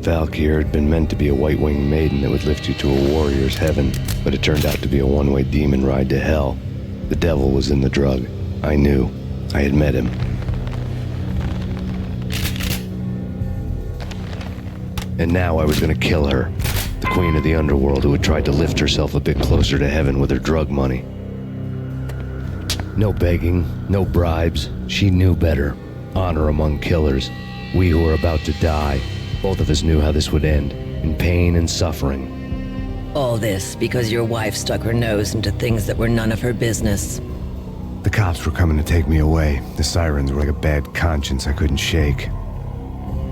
Valkyr had been meant to be a white-winged maiden that would lift you to a warrior's heaven, but it turned out to be a one-way demon ride to hell. The devil was in the drug. I knew. I had met him. And now I was gonna kill her, the queen of the underworld who had tried to lift herself a bit closer to heaven with her drug money. No begging, no bribes. She knew better. Honor among killers. We who were about to die. Both of us knew how this would end, in pain and suffering. All this because your wife stuck her nose into things that were none of her business. The cops were coming to take me away. The sirens were like a bad conscience I couldn't shake.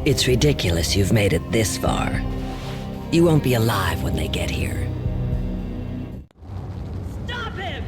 It's ridiculous you've made it this far. You won't be alive when they get here. Stop him!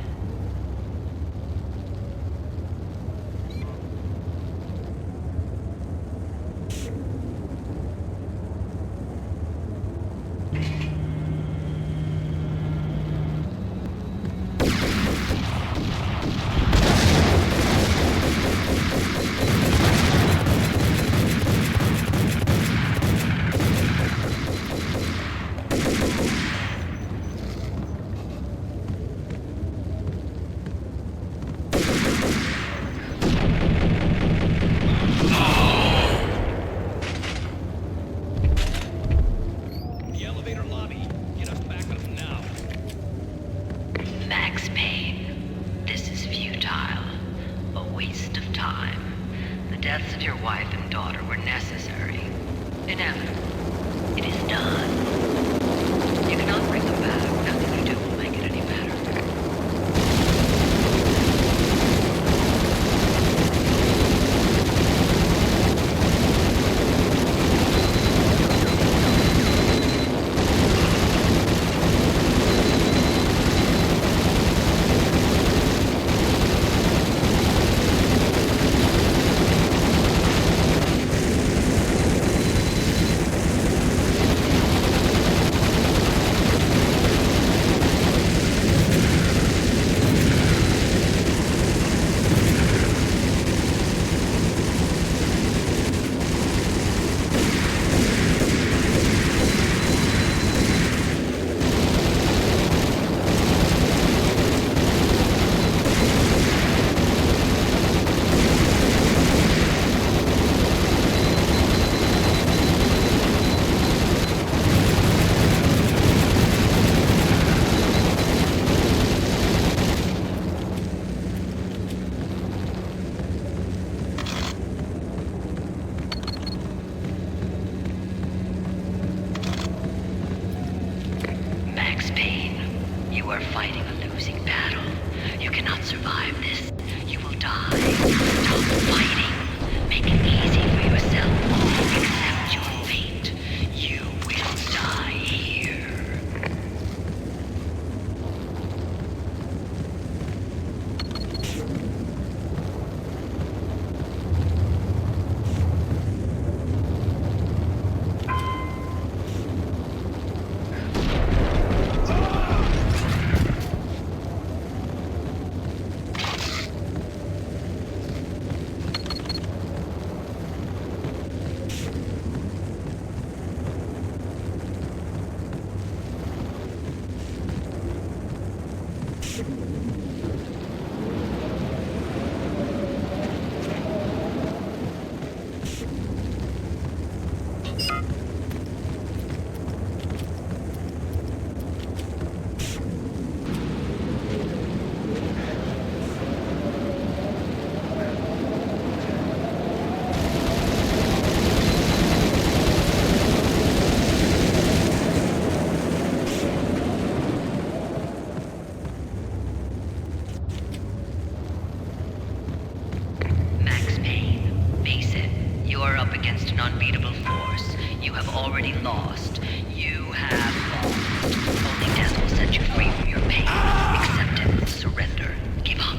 have already lost. You have lost. Only death will set you free from your pain. Accept it. Surrender. Give up.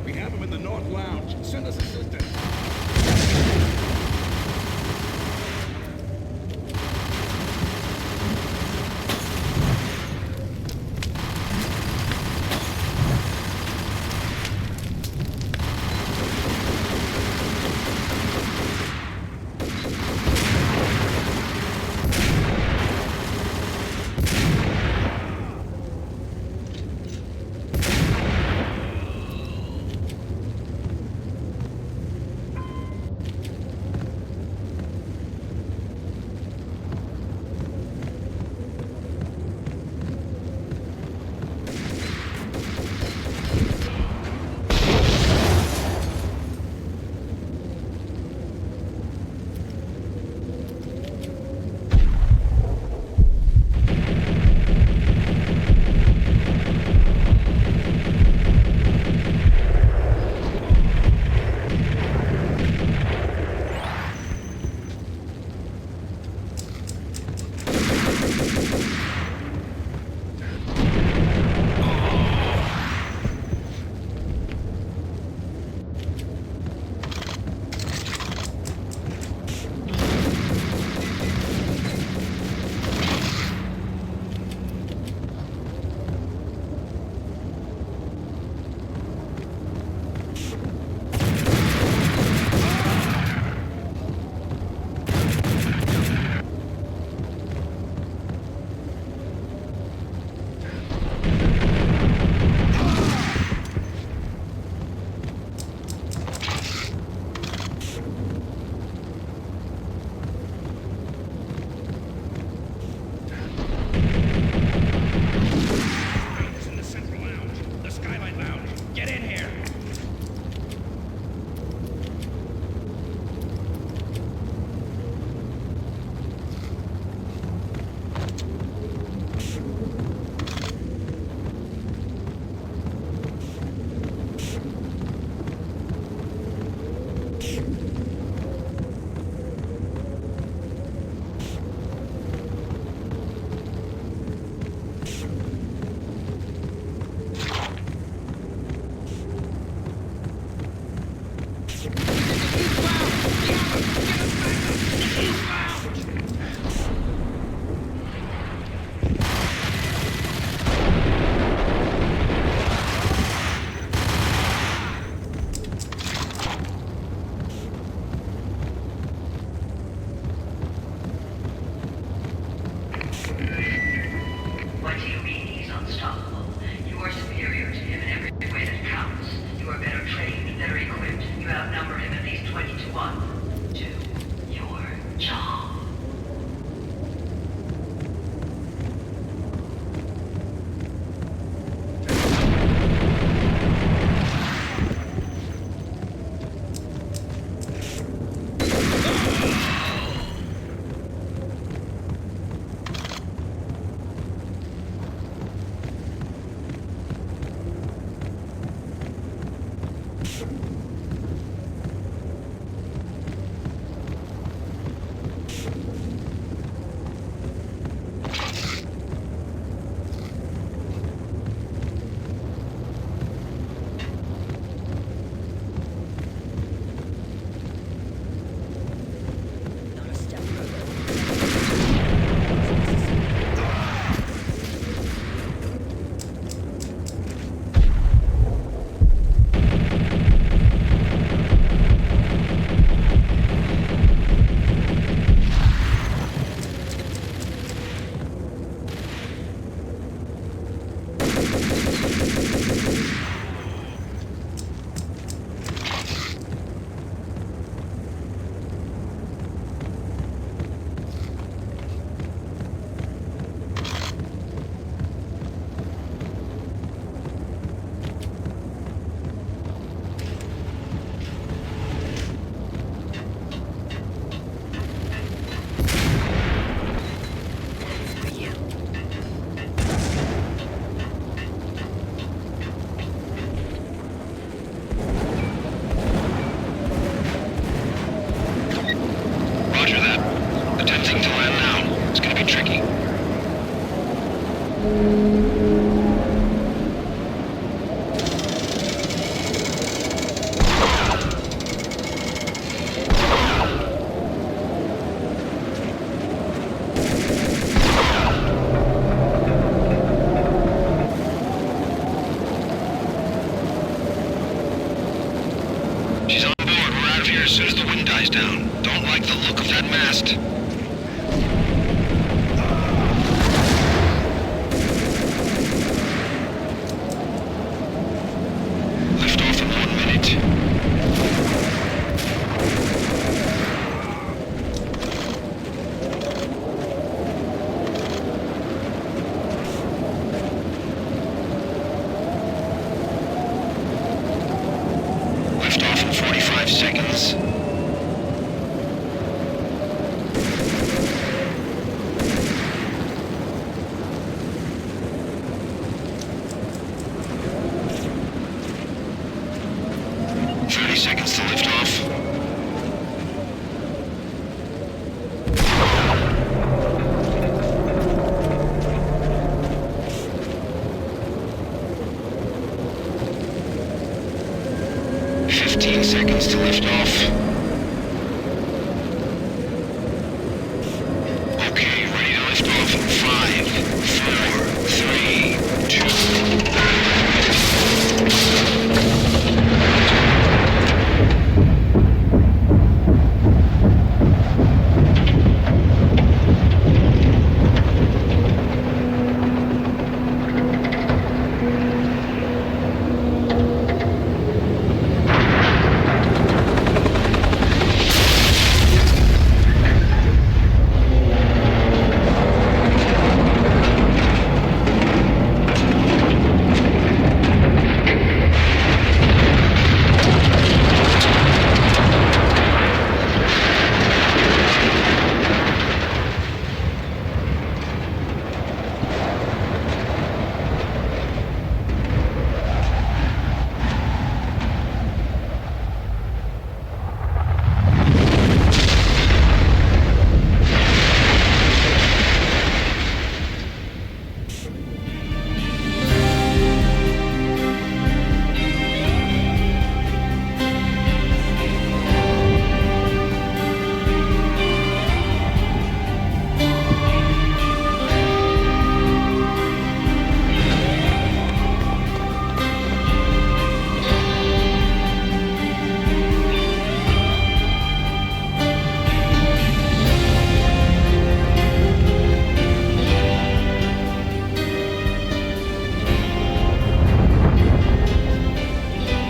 We have him in the North Lounge. Send us assistance. She's on board. We're out of here as soon as the wind dies down. Don't like the look of that mast. Lift off in 1 minute. Lift off in 45 seconds. Seconds to lift off. Seconds to lift off. Okay, ready to lift off in 5, 4, 3, 2.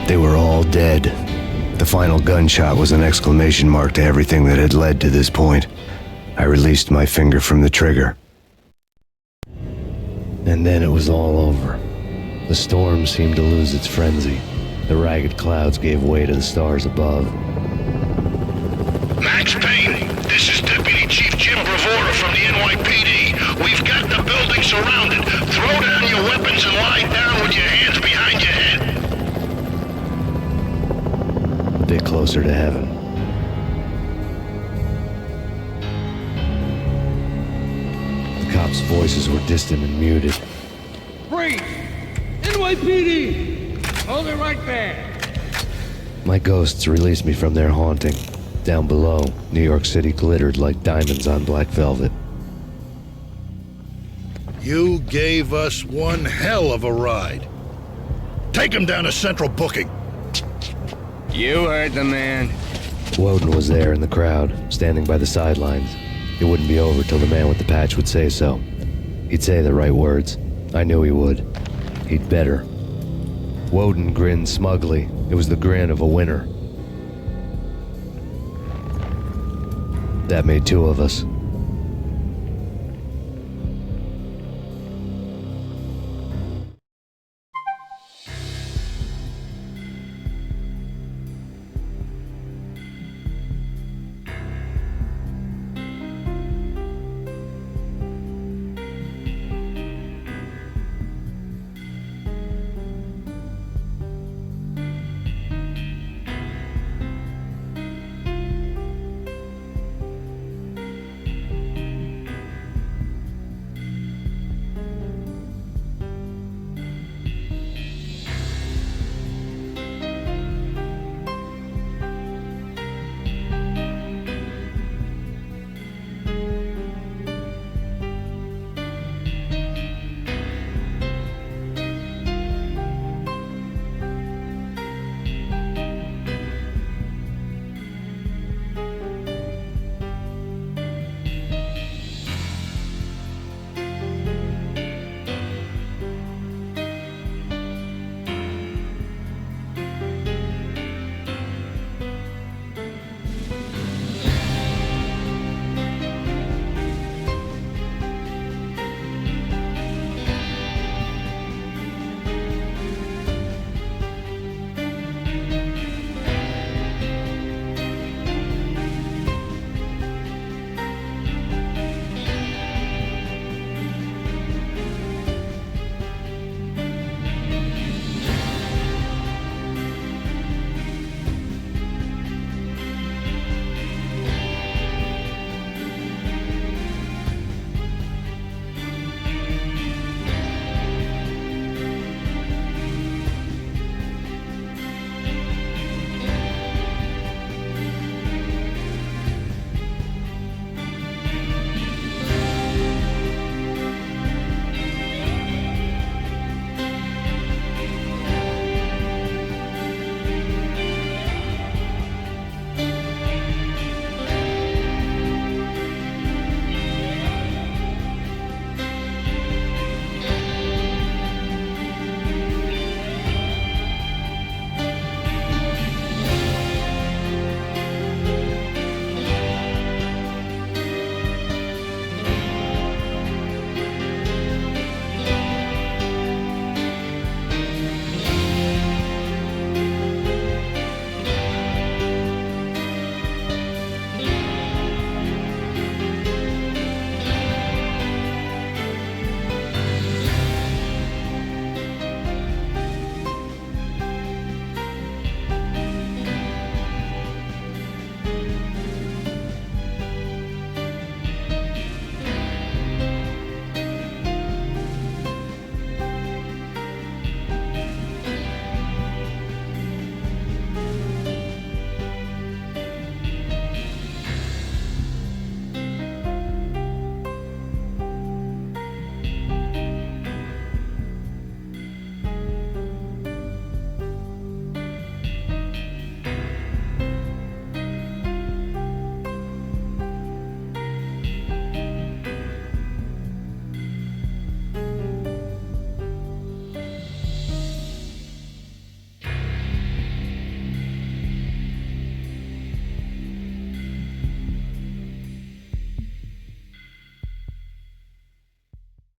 They were all dead. The final gunshot was an exclamation mark to everything that had led to this point. I released my finger from the trigger. And then it was all over. The storm seemed to lose its frenzy. The ragged clouds gave way to the stars above. Max Payne, this is Deputy Chief Jim Bravura from the NYPD. We've got the building surrounded. Throw down your weapons and lie down with your hands behind your head. A bit closer to heaven. The cops' voices were distant and muted. Freeze! NYPD! Hold it right there! My ghosts released me from their haunting. Down below, New York City glittered like diamonds on black velvet. You gave us one hell of a ride. Take him down to Central Booking. You heard the man. Woden was there in the crowd, standing by the sidelines. It wouldn't be over till the man with the patch would say so. He'd say the right words. I knew he would. He'd better. Woden grinned smugly. It was the grin of a winner. That made two of us.